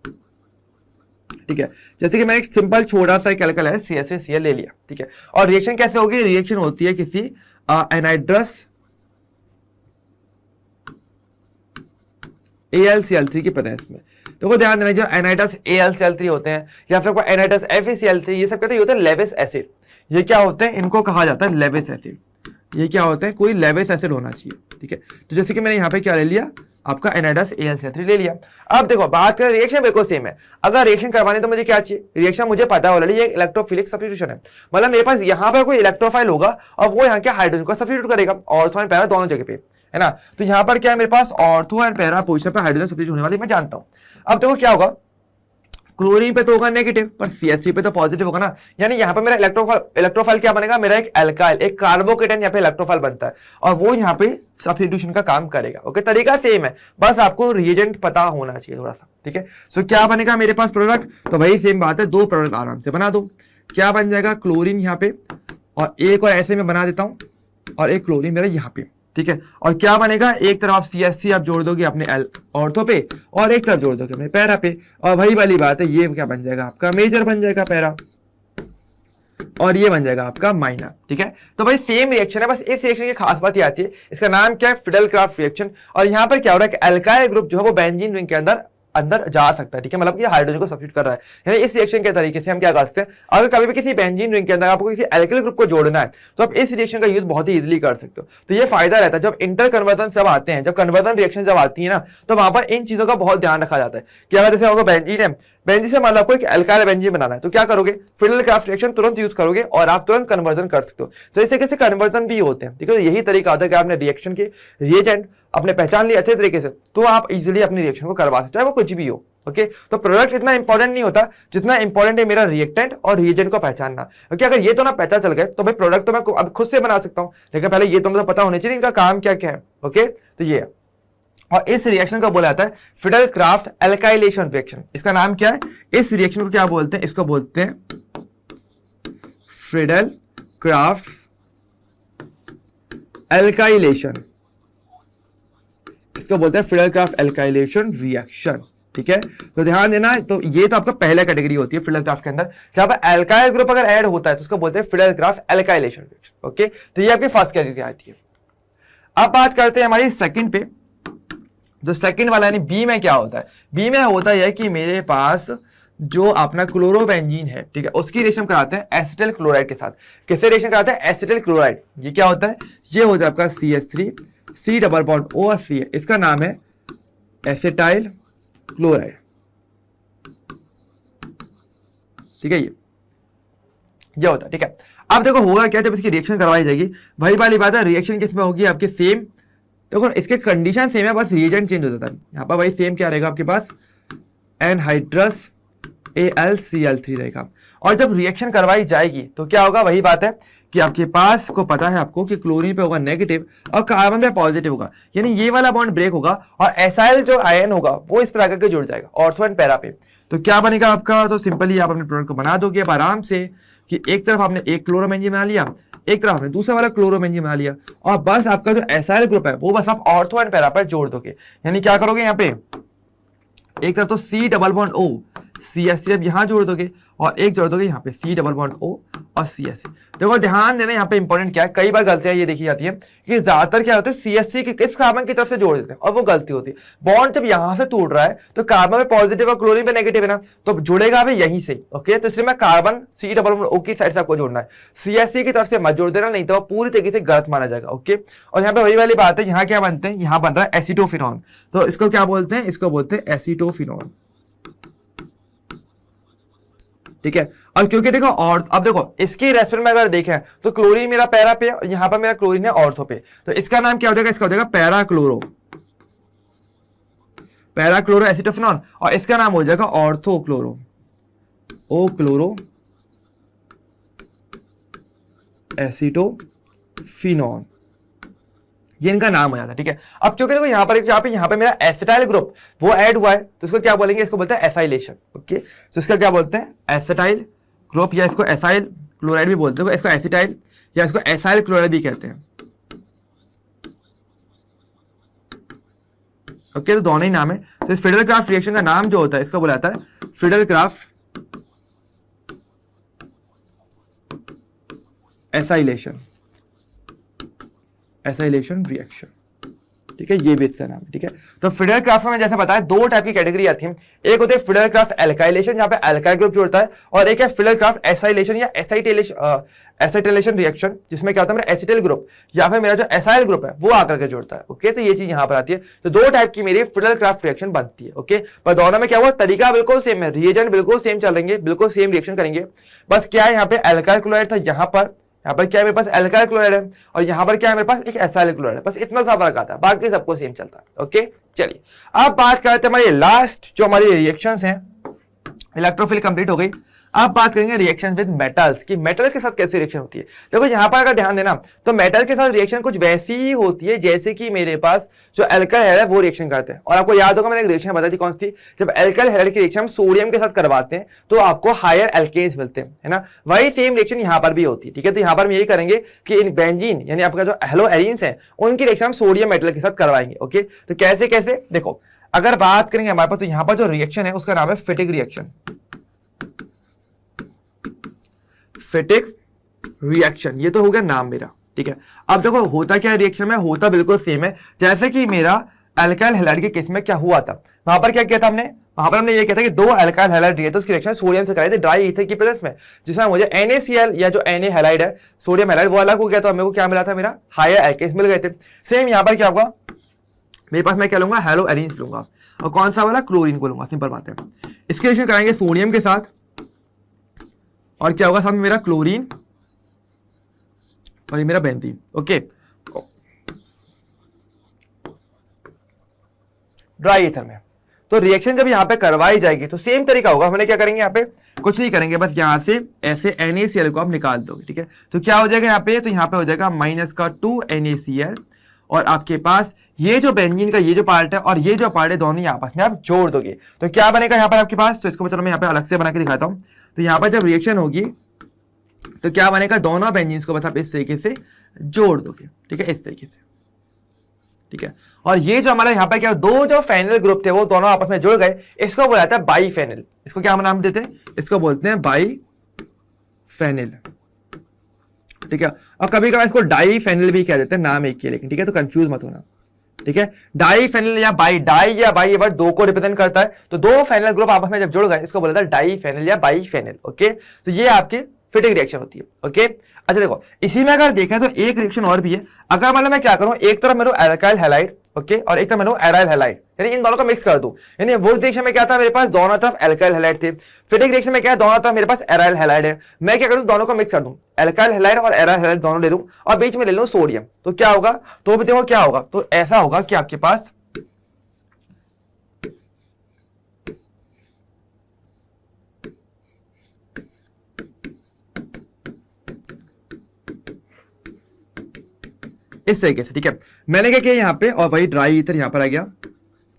ठीक है, जैसे कि मैंने एक सिंपल छोटा सा एक एल्काइल है CH3Cl ले लिया। ठीक है, और रिएक्शन कैसे होगी, रिएक्शन होती है किसी एनाइड्रस AlCl3 की प्रेजेंस में। तो वो ध्यान देना, जो एनाइड्रस AlCl3 होते हैं, या फिर एनाइड्रस FeCl3, ये सब कहते हैं लेविस एसिड। ये क्या होते हैं, इनको कहा जाता है लेविस एसिड। ये क्या होता है, कोई लेविस एसिड होना चाहिए। ठीक है, तो जैसे कि मैंने यहाँ पे क्या ले लिया, आपका एनाइड्रस AlCl3 ले लिया। अब देखो बात करें, रिएक्शन बिल्कुल सेम है। अगर रिएक्शन करवानी तो मुझे क्या चाहिए, रिएक्शन मुझे पता है ऑलरेडी, ये इलेक्ट्रोफिलिक सब्स्टिट्यूशन है, मतलब मेरे पास यहाँ पर कोई इलेक्ट्रोफाइल होगा और वो यहाँ के हाइड्रोजन को सब्स्टिट्यूट करेगा ऑर्थो एंड पैरा दोनों जगह पे, है ना। तो यहाँ पर क्या है मेरे पास ऑर्थो एंड पैरा पोजीशन पर हाइड्रोजन सब्स्टिट्यूट होने वाली मैं जानता हूँ। अब देखो क्या होगा, क्लोरीन पे तो होगा नेगेटिव, पर CH3 पे तो पॉजिटिव होगा ना। यानी यहाँ पे मेरा इलेक्ट्रोफाइल क्या बनेगा, मेरा एक एल्काइल, एक कार्बोकेटन यहाँ पे इलेक्ट्रोफाइल बनता है और वो यहाँ पे सब्स्टिट्यूशन का काम करेगा। ओके, तरीका सेम है, बस आपको रिएजेंट पता होना चाहिए थोड़ा सा, ठीक है। सो क्या बनेगा मेरे पास प्रोडक्ट, तो वही सेम बात है, दो प्रोडक्ट आराम से बना दो। क्या बन जाएगा, क्लोरीन यहाँ पे और एक और ऐसे में बना देता हूँ और एक क्लोरीन मेरा यहाँ पे, ठीक है। और क्या बनेगा, एक तरफ आप CH3 आप जोड़ दोगे अपने ऑर्थो पे और एक तरफ जोड़ दोगे अपने पैरा पे, और वही वाली बात है, ये क्या बन जाएगा आपका मेजर बन जाएगा पैरा और ये बन जाएगा आपका माइनर, ठीक है। तो भाई सेम रिएक्शन है, बस इस रिएक्शन की खास बात ये आती है, इसका नाम क्या है, फिडेल क्राफ्ट रिएक्शन। और यहाँ पर क्या हो रहा है कि एल्काइल ग्रुप जो है वो बेंजीन रिंग के अंदर जा सकता है, ठीक है, मतलब कि हाइड्रोजन को सब्स्टिट्यूट कर रहा है। यानी इस रिएक्शन के तरीके से हम क्या कर सकते हैं, अगर कभी भी किसी बेंजीन रिंग के अंदर आपको किसी एल्काइल ग्रुप को जोड़ना है तो आप इस रिएक्शन का यूज बहुत ही इजीली कर सकते हो। तो ये फायदा रहता है जब इंटर कन्वर्जन सब आते हैं, जब कन्वर्जन रिएक्शन जब आती है ना, तो वहां पर इन चीजों का बहुत ध्यान रखा जाता है कि अगर जैसे आपको बेंजीन है, बेंजीन से मान लो आपको एक एल्काइल बेंजीन बनाना है, तो क्या करोगे, फिडेल क्राफ्ट रिएक्शन तुरंत यूज करोगे और आप तुरंत कन्वर्जन कर सकते हो। तो इस तरीके से कन्वर्जन भी होते हैं, ठीक है। यही तरीका होता है कि आपने रिएक्शन के रिएजेंट अपने पहचान लिए अच्छे तरीके से, तो आप इजीली अपनी रिएक्शन को करवा सकते हो, वो कुछ भी हो। ओके, तो प्रोडक्ट इतना इंपॉर्टेंट नहीं होता जितना इंपॉर्टेंट है मेरा रिएक्टेंट और रिएजेंट को पहचानना, क्योंकि अगर ये तो ना पता चल गए तो भाई प्रोडक्ट तो मैं अब खुद से बना सकता हूं, लेकिन पहले ये तो मुझे पता होना चाहिए इनका काम क्या क्या है। ओके, तो ये है। और इस रिएक्शन को बोला जाता है फिडेल क्राफ्ट एल्काइलेशन रिएक्शन। इसका नाम क्या है, इस रिएक्शन को क्या बोलते हैं, इसको बोलते हैं फिडेल क्राफ्ट एल्काइलेशन, इसको बोलते हैं फिडेल क्राफ्ट एल्काइलेशन रिएक्शन, ठीक है। तो ध्यान देना, तो ये तो आपका पहला कैटेगरी होती है फिडेल क्राफ्ट के अंदर, जहां पर एल्काइल ग्रुप अगर ऐड होता है तो उसको बोलते हैं Fidel craft alkylation reaction. Okay, तो ये आपकी फर्स्ट कैटेगरी आती है। अब बात करते हैं हमारी सेकंड पे, जो सेकंड वाला यानी बी में क्या होता है। बी में होता है कि मेरे पास जो अपना क्लोरोबेंजीन है, ठीक है, उसकी रिएक्शन कराते हैं एसिटिल क्लोराइड के साथ। किससे रिएक्शन कराते हैं, एसिटिल क्लोराइड। ये क्या होता है, ये होता है आपका CH3 C double bond O और C है, इसका नाम है एसिटाइल क्लोराइड, ठीक है। ये होता है, ठीक है। अब देखो होगा क्या, जब इसकी रिएक्शन करवाई जाएगी, वही वाली बात है, रिएक्शन किसमें होगी आपकी सेम, देखो इसके कंडीशन सेम है, बस रिएजेंट चेंज हो जाता है। यहाँ पर भाई सेम क्या रहेगा आपके पास, एनहाइड्रस AlCl3 रहेगा। और जब रिएक्शन करवाई जाएगी तो क्या होगा, वही बात है कि आपके पास को पता है आपको कि क्लोरीन पे होगा नेगेटिव और कार्बन पे पॉजिटिव होगा, यानी ये वाला बॉन्ड ब्रेक होगा और एसाइल जो आयन होगा वो इस पर आकर के जुड़ जाएगा ऑर्थो एंड पैरा पे। तो क्या बनेगा आपका, तो सिंपली आप अपने प्रोडक्ट को बना दोगे अब आराम से कि एक तरफ आपने एक क्लोरोबेंजीन बना लिया, एक तरफ आपने दूसरा वाला क्लोरोबेंजीन बना लिया, और बस आपका जो एसाइल ग्रुप है वो बस आप ऑर्थो एंड पैरा पर जोड़ दोगे। यानी क्या करोगे, यहाँ पे एक तरफ तो C double bond O CH3 अब यहां जोड़ दोगे और एक जोड़ दोगे यहाँ पे C डबल बॉन्ड O और CH3। देखो ध्यान देना, यहाँ पे इंपॉर्टेंट क्या है, कई बार गलतियां ये देखी जाती है कि ज्यादातर क्या होता है CH3 की किस कार्बन की तरफ से जोड़ देते हैं और वो गलती होती है। बॉन्ड जब यहां से टूट रहा है तो कार्बन में पॉजिटिव और क्लोरीन पे नेगेटिव है ना, तो जुड़ेगा भी यहीं से। ओके, तो इसलिए मैं carbon C double bond O की साइड से आपको जोड़ना है, CH3 की तरफ से मत जोड़ देना, नहीं तो पूरी तरीके से गलत माना जाएगा। ओके, और यहाँ पे वही वाली बात है, यहाँ क्या बनते हैं, यहाँ बन रहा है एसीटोफिनॉन, तो इसको क्या बोलते हैं, इसको बोलते हैं एसीटोफिनॉन, ठीक है। और क्योंकि देखो, और अब देखो इसके रेस्पेक्ट में अगर देखें तो क्लोरीन मेरा पैरा पे और यहां पर मेरा क्लोरीन है ऑर्थो पे, तो इसका नाम क्या हो जाएगा, इसका हो जाएगा पैराक्लोरो एसिटोफिनॉन, और इसका नाम हो जाएगा ऑर्थोक्लोरो एसिटोफिनॉन, ये इनका नाम हो जाता है, ठीक है। अब क्योंकि देखो यहाँ पे मेरा एसिटाइल ग्रुप वो ऐड हुआ है, तो इसको क्या बोलेंगे, इसको बोलते हैं एसाइलेशन। ओके, तो इसका क्या बोलते हैं, एसिटाइल ग्रुप, या इसको एसाइल क्लोराइड भी बोलते हैं, इसको एसिटाइल या इसको एसाइल क्लोराइड भी कहते हैं। ओके, तो दोनों ही नाम है। तो इस फिडेल क्राफ्ट रिएक्शन का नाम जो होता है इसको बोला जाता है फिडेल क्राफ्ट एसाइलेशन रिएक्शन, ठीक है, ये भी इसका नाम है, ठीक है। तो फिडेल क्राफ्ट में जैसे बताया दो टाइप की कैटेगरी आती है, एक होती है फिडेल क्राफ्ट एल्काइलेशन जहां पे एल्काइल ग्रुप जोड़ता है, और एक है फिडेल क्राफ्ट एसाइलेशन या एसाइटिलेशन रिएक्शन जिसमें क्या होता है मेरा एसिटिल ग्रुप या फिर मेरा जो एसाइल ग्रुप है वो आकर के जोड़ता है। ओके, तो ये चीज यहां पर आती है। तो दो टाइप की मेरी फिडेल क्राफ्ट रिएक्शन बनती है। ओके, पर दोनों में क्या हुआ, तरीका बिल्कुल सेम है, रिएजेंट बिल्कुल सेम चलेंगे, बिल्कुल सेम रिएक्शन करेंगे, बस क्या है यहाँ पे एल्काइल क्लोराइड था यहाँ पर यहाँ पर क्या है मेरे पास एल्काइल क्लोराइड है और यहाँ पर क्या है मेरे पास एक एसाइल क्लोराइड है, बस इतना सा फर्क आता है, बाकी सबको सेम चलता है। ओके चलिए अब बात करते हैं हमारी लास्ट जो हमारी रिएक्शंस हैं, इलेक्ट्रोफिल कंप्लीट हो गई। अब बात करेंगे रिएक्शन विद मेटल्स कि मेटल के साथ कैसे रिएक्शन होती है। देखो यहाँ पर अगर ध्यान देना तो मेटल के साथ रिएक्शन कुछ वैसी ही होती है जैसे कि मेरे पास जो एल्काइल हैलाइड वो रिएक्शन करते हैं। और आपको याद होगा मैंने एक रिएक्शन बताई थी कौन सी थी, जब एल्काइल हैलाइड की रिएक्शन हम सोडियम के साथ करवाते हैं तो आपको हायर एल्केन्स मिलते हैं, है ना। वही सेम रिएक्शन यहाँ पर भी होती है, ठीक है। तो यहाँ पर हम यही करेंगे कि इन बेंजीन यानी आपका जो हेलो एरीन्स है उनकी रिएक्शन हम सोडियम मेटल के साथ करवाएंगे। ओके तो कैसे कैसे देखो, अगर बात करेंगे हमारे पास तो यहाँ पर जो रिएक्शन है उसका नाम है फिटिक रिएक्शन, फिटिक रिएक्शन, ये तो हो गया नाम मेरा, ठीक है। अब देखो होता क्या है रिएक्शन में, होता बिल्कुल सेम है जैसे कि मेरा एल्काइल हैलाइड के केस में क्या हुआ था। वहां पर क्या किया था हमने, वहां पर हमने ये किया था कि दो एल्काइल हैलाइड लिए थे, उसकी रिएक्शन सोडियम से कराई थी ड्राई ईथर की प्रेजेंस में, जिसमें मुझे NaCl या जो Na हैलाइड है सोडियम हैलाइड वो अलग हो गया, तो मेरे को क्या मिला था, मेरा हायर एल्केन्स मिल गए थे। सेम यहाँ पर क्या होगा, मेरे पास मैं क्या लूंगा, हेलो एरीन्स लूंगा और कौन सा वाला, क्लोरीन को लूंगा, सिंपल बात है। इसकी रिएक्शन कराएंगे सोडियम के साथ और क्या होगा साथ में मेरा क्लोरीन और ये मेरा बेंजीन। ओके ड्राई ईथर में तो रिएक्शन जब यहां पे करवाई जाएगी तो सेम तरीका होगा। हमने क्या करेंगे, यहाँ पे कुछ नहीं करेंगे, बस यहां से ऐसे NaCl को आप निकाल दोगे, ठीक है। तो क्या हो जाएगा यहाँ पे, तो यहाँ पे हो जाएगा -2 NaCl और आपके पास ये जो बेंजीन का ये जो पार्ट है और ये जो पार्ट है दोनों ही आपस में आप जोड़ दोगे तो क्या बनेगा यहाँ पर आपके पास। तो इसको चलो मैं यहाँ पे अलग से बना के दिखाता हूँ। तो यहाँ पर जब रिएक्शन होगी तो क्या बनेगा, दोनों बेंजीन्स को बस आप इस तरीके से जोड़ दोगे, ठीक है, इस तरीके से, ठीक है। और ये जो हमारा यहाँ पर क्या दो जो फेनिल ग्रुप थे वो दोनों आपस में जुड़ गए, इसको बोला जाता है बाईफेनिल। इसको क्या हम नाम देते हैं, इसको बोलते हैं बाईफेनिल, ठीक है। और कभी कभी इसको डाईफेनिल भी कह देते हैं, नाम एक ही लेकिन, ठीक है, तो कंफ्यूज मत होना, ठीक है। डाईफेनिल या डाई या बाई ये वर्ड दो को रिप्रेजेंट करता है, तो दो फेनिल ग्रुप आपस में जब जुड़ गए इसको बोला जाता है डाईफेनिल या बाईफेनिल। ओके तो ये आपकी फिटिक रिएक्शन होती है। ओके अच्छा देखो इसी में अगर देखें तो एक रिएक्शन और भी है। अगर मतलब मैं क्या करूं, एक तरफ मेरे एल्काइल हैलाइड, ओके, और एक तरफ मेरे एराइल हैलाइड, यानी इन दोनों को मिक्स कर दूं, यानी वो रिएक्शन में क्या था, मेरे पास दोनों तरफ एल्काइल हैलाइड थे। फिटिक रिएक्शन में क्या है, दोनों तरफ मेरे पास एराइल हैलाइड है। मैं क्या करूं, दोनों को मिक्स कर दूं, एल्काइल हैलाइड और एराइल हैलाइड दोनों ले लूं और बीच में ले लूं सोडियम, तो क्या होगा, तो भी देखो क्या होगा, तो ऐसा होगा कि आपके पास इस तरीके से, ठीक है। मैंने क्या किया यहाँ पे और वही ड्राई ईथर यहाँ पर आ गया,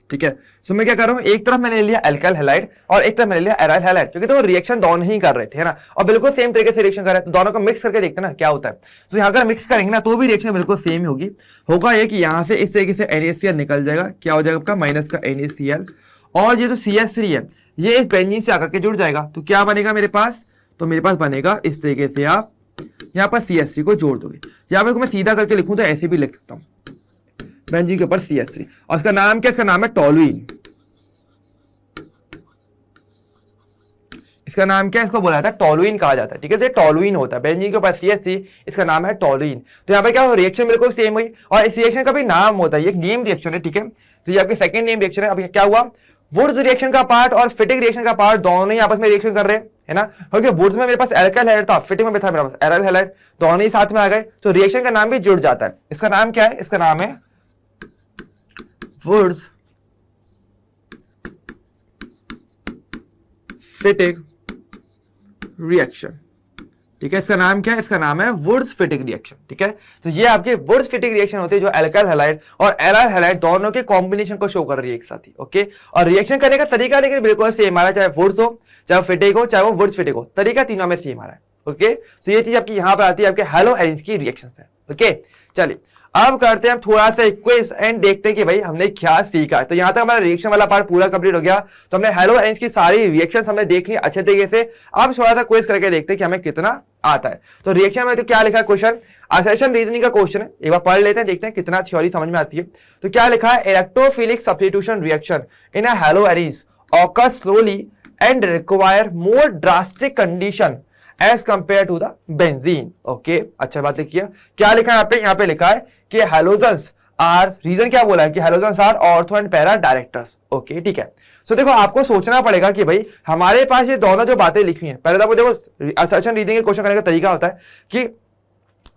ठीक है। सो मैं क्या कर रहा हूँ, एक तरफ मैंने ले लिया एल्काइल हैलाइड और एक तरफ मैंने लिया एराइल हैलाइड, क्योंकि तो रिएक्शन दोनों ही कर रहे थे, है ना, और बिल्कुल सेम तरीके से रिएक्शन कर रहे हैं, तो दोनों को मिक्स करके देखते हैं ना क्या होता है। तो यहाँ अगर मिक्स करेंगे ना तो भी रिएक्शन बिल्कुल सेम ही होगी। होगा ये कि यहाँ से इस तरीके से NaCl निकल जाएगा, क्या हो जाएगा आपका माइनस का NaCl, और ये जो CH3 है ये इस बेंजीन से आकर के जुड़ जाएगा, तो क्या बनेगा मेरे पास, तो मेरे पास बनेगा इस तरीके से, आप यहाँ पर CH3 को जोड़ दोगे। यहाँ पर मैं सीधा करके लिखूं तो ऐसे भी लिख सकता हूँ, बेंजीन के ऊपर CH3, और इसका नाम क्या, इसका नाम है टोलुइन। इसका नाम क्या है, इसको बोला जाता है टोलुइन कहा जाता है, ठीक है। तो टोलुइन होता है, बेंजीन के ऊपर CH3, इसका नाम है टोलुइन। तो यहाँ पर क्या हो, रिएक्शन बिल्कुल सेम हुई, और इस रिएक्शन का भी नाम होता है, ये एक नेम रिएक्शन है, ठीक है। तो ये आपकी सेकंड नेम रिएक्शन है। अब क्या हुआ, वुड्स रिएक्शन का पार्ट और फिटिक रिएक्शन का पार्ट दोनों ही आपस में रिएक्शन कर रहे हैं, है ना, क्योंकि वुड्स में मेरे पास एल्काइल हैलाइड था, फिटिक में था मेरे पास एराइल हैलाइड, दोनों ही साथ में आ गए, तो रिएक्शन का नाम भी जुड़ जाता है। इसका नाम क्या है, इसका नाम है वुड्स फिटिक रिएक्शन, ठीक है। इसका नाम क्या है, इसका नाम है वुड्स फिटिक रिएक्शन, ठीक है। तो ये आपके वुड्स फिटिक रिएक्शन होती है जो एल्काइल हैलाइड और एराइल हैलाइड दोनों के कॉम्बिनेशन को शो कर रही है एक साथ ही, ओके। और रिएक्शन करने का तरीका लेकिन बिल्कुल सेम आ रहा है, चाहे वुड्स हो, चाहे फिटिक हो, चाहे वो वुड्स फिटिक हो, तरीका तीनों में सेम आ रहा है, ओके। तो ये चीज आपकी यहां पर आती है आपके हेलो एरीन्स की रिएक्शन में, ओके। चलिए अब करते हैं थोड़ा सा क्विज एंड देखते हैं कि भाई हमने क्या सीखा है। तो यहां तक हमारा रिएक्शन वाला पार्ट पूरा कंप्लीट हो गया, तो हमने हेलो एरीन्स की सारी रिएक्शंस हमने देख ली अच्छे तरीके से। अब थोड़ा सा क्विज करके देखते हैं कि हमें कितना आता है। तो रिएक्शन में तो क्या लिखा है, क्वेश्चन असर्शन रीजनिंग का क्वेश्चन है, एक बार पढ़ लेते हैं, देखते हैं कितना थ्योरी समझ में आती है। तो क्या लिखा है, electrophilic substitution reaction in a haloarenes occur slowly and require more drastic condition as compare to the benzene, okay. अच्छा बात लिखी है, क्या लिखा है यहाँ पे लिखा है कि हैलोजन्स आर, रीजन क्या बोला है कि halogens are ortho and para directors, okay, ठीक है। सो देखो आपको सोचना पड़ेगा कि भाई हमारे पास ये दोनों जो बातें लिखी हैं, पहले तो आपको देखो असर्शन रीजनिंग के क्वेश्चन करने का तरीका होता है कि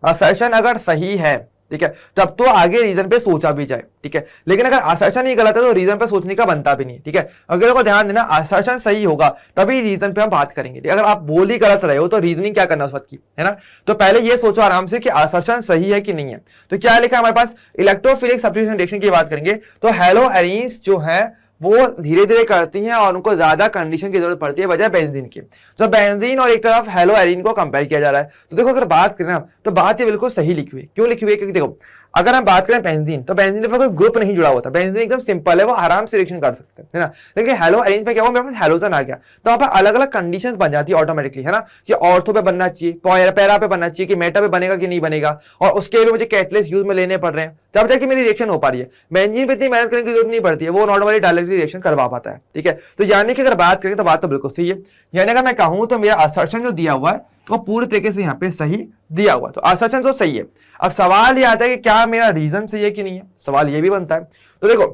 असर्शन अगर सही है, ठीक है, तब तो आगे रीजन पे सोचा भी जाए, ठीक है, लेकिन अगर असर्शन ही गलत है तो रीजन पे सोचने का बनता भी नहीं, ठीक है। अगर को ध्यान देना, असर्शन सही होगा तभी रीजन पे हम बात करेंगे, ठीक है? अगर आप बोल ही गलत रहे हो तो रीजनिंग क्या करना उस वक्त की, है ना। तो पहले ये सोचो आराम से कि असर्शन सही है कि नहीं है। तो क्या लिखा हमारे पास, इलेक्ट्रोफिलिक सब्स्टिट्यूशन रिएक्शन की बात करेंगे तो हेलो एरीन्स जो है वो धीरे धीरे करती हैं और उनको ज्यादा कंडीशन की जरूरत पड़ती है बजाय बेंजीन की। तो बेंजीन और एक तरफ हेलो एरीन को कंपेयर किया जा रहा है। तो देखो अगर बात करें ना तो बात ये बिल्कुल सही लिखी हुई है। क्यों लिखी हुई है? क्योंकि देखो अगर हम बात करें बेंजीन, तो बेंजीन पे कोई ग्रुप नहीं जुड़ा होता, बेंजीन एकदम सिंपल है, वो आराम से रिएक्शन कर सकते हैं, है ना। लेकिन हेलो एरीन पे क्या हुआ, मेरे पास हेलोजन आ गया तो वहां पर अलग अलग कंडीशंस बन जाती है ऑटोमेटिकली, है ना, कि ऑर्थो पे बनना चाहिए, पैरा पे बनना चाहिए, कि मेटा पे बनेगा कि नहीं बनेगा, और उसके लिए मुझे कैटलिस्ट यूज में लेने पड़ रहे हैं, तब जाके मेरी रिएक्शन हो पा रही है। बेंजीन पे इतनी मेहनत करने की जरूरत नहीं पड़ती है, वो नॉर्मली डायरेक्टली रिएक्शन करवा पाता है, ठीक है। तो यानी कि अगर बात करें तो बात तो बिल्कुल सही है। यानी अगर मैं कहूं तो मेरा असर्शन जो दिया हुआ है वो पूरी तरीके से यहाँ पे सही दिया हुआ, तो असर्शन तो सही है। अब सवाल ये आता है कि क्या मेरा रीजन सही है कि नहीं है, सवाल ये भी बनता है। तो देखो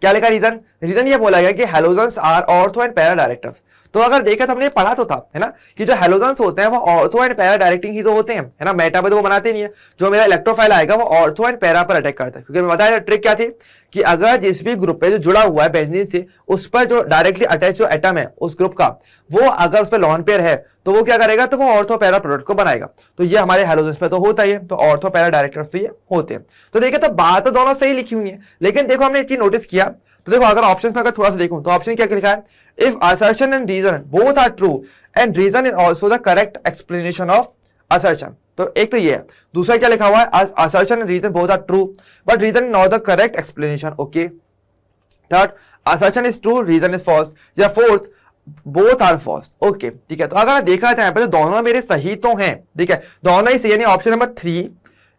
क्या लिखा रीजन, रीजन ये बोला गया कि halogens are ortho and para directors. तो अगर देखा तो हमने पढ़ा तो था, है ना, कि जो हेलोजन्स होते हैं वो ऑर्थो एंड पैरा डायरेक्टिंग ही तो होते हैं, है ना, मेटा पे तो वो बनाते नहीं है। जो मेरा इलेक्ट्रोफाइल आएगा वो ऑर्थो एंड पैरा पर अटैक करता है, क्योंकि मैं बताया ट्रिक क्या थी कि अगर जिस भी ग्रुप पे जो जुड़ा हुआ है बेंजीन से, उस पर जो डायरेक्टली अटैच जो एटम है उस ग्रुप का, वो अगर उस पर लॉन पेयर है तो वो क्या करेगा, तो वो ऑर्थो पैरा प्रोडक्ट को बनाएगा। तो ये हमारे हेलोजन्स पे तो होता ही है, तो ऑर्थो पैरा डायरेक्टर्स तो ये होते हैं। तो देखिए तो बात तो दोनों सही लिखी हुई है, लेकिन देखो हमने एक चीज नोटिस किया। तो देखो अगर ऑप्शन में अगर थोड़ा सा देखूं तो ऑप्शन क्या लिखा है, if assertion and reason both are true and reason is also the correct explanation of assertion. तो एक तो ये है। दूसरा क्या लिखा हुआ है, assertion and reason both are true but reason not the correct explanation, okay. Third, assertion is true reason is false, या fourth both are false, okay, ठीक है। तो अगर देखा जाए तो दोनों मेरे सही तो हैं, ठीक है, दोनों ही सही, यानी ऑप्शन नंबर 3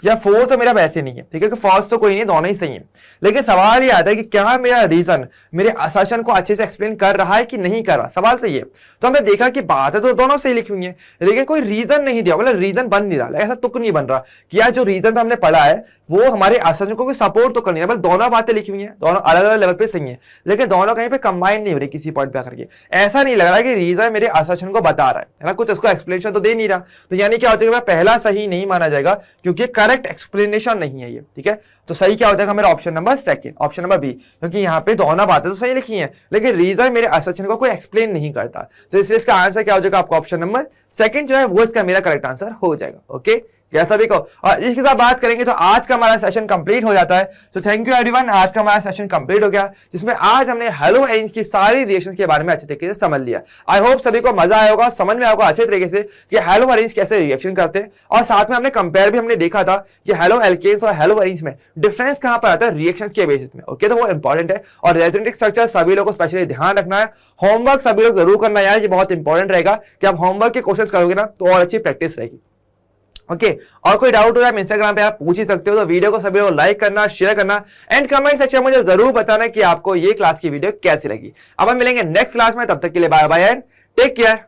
या 4 तो मेरा वैसे नहीं है, ठीक है, कि फर्स्ट तो कोई नहीं, दोनों ही सही है। लेकिन सवाल ये आता है कि क्या मेरा रीजन मेरे असर्शन को अच्छे से एक्सप्लेन कर रहा है कि नहीं कर रहा, सवाल तो ये। तो हमने देखा कि बातें तो दोनों सही लिखी हुई है, लेकिन कोई रीजन नहीं दिया, मतलब रीजन बन नहीं रहा, ऐसा तुक नहीं बन रहा कि यार जो रीजन पे हमने पढ़ा है वो हमारे असर्शन को कोई सपोर्ट तो कर नहीं रहा। बस दोनों बातें लिखी हुई हैं, दोनों अलग अलग लेवल पे सही है, लेकिन दोनों कहीं पे कंबाइन नहीं हो रही किसी पॉइंट पे आकर के। ऐसा नहीं लग रहा कि रीजन मेरे असर्शन को बता रहा है ना, कुछ उसको एक्सप्लेनेशन तो दे नहीं रहा। तो यानी क्या हो जाएगा, पहला सही नहीं माना जाएगा क्योंकि करेक्ट एक्सप्लेनेशन नहीं है ये, ठीक है। तो सही क्या हो जाएगा मेरा option number second, option number B, क्योंकि यहाँ पे दोनों बातें तो सही लिखी हैं लेकिन रीजन मेरे असर्शन को कोई एक्सप्लेन नहीं करता। तो इसलिए इसका आंसर क्या हो जाएगा, आपका ऑप्शन नंबर सेकंड जो है वो इसका मेरा करेक्ट आंसर हो जाएगा, ओके। क्या सभी को, और इसके साथ बात करेंगे तो आज का हमारा सेशन कंप्लीट हो जाता है। सो थैंक यू एवरीवन, आज का हमारा सेशन कंप्लीट हो गया जिसमें आज हमने हेलो एरेंज की सारी रिएक्शंस के बारे में अच्छे तरीके से समझ लिया। आई होप सभी को मजा आया होगा, समझ में आएगा अच्छे तरीके से कि हेलो एरेंज कैसे रिएक्शन करते हैं, और साथ में हमने कंपेयर भी हमने देखा था कि हेलो एल्केन्स और हेलो एरेंज में डिफरेंस कहां पर आता है, रिएक्शंस के बेसिस में, ओके। तो वो इंपॉर्टेंट है, और रेजोनेटिक स्ट्रक्चर सभी लोगों को स्पेशली ध्यान रखना है। होमवर्क सभी लोग जरूर करना यार, ये बहुत इंपॉर्टेंट रहेगा कि आप होमवर्क के क्वेश्चन करोगे ना तो और अच्छी प्रैक्टिस रहेगी, ओके। और कोई डाउट हो जाए इंस्टाग्राम पे आप पूछ ही सकते हो। तो वीडियो को सभी लोग लाइक करना, शेयर करना एंड कमेंट सेक्शन में मुझे जरूर बताना कि आपको ये क्लास की वीडियो कैसी लगी। अब हम मिलेंगे नेक्स्ट क्लास में, तब तक के लिए bye bye and take care.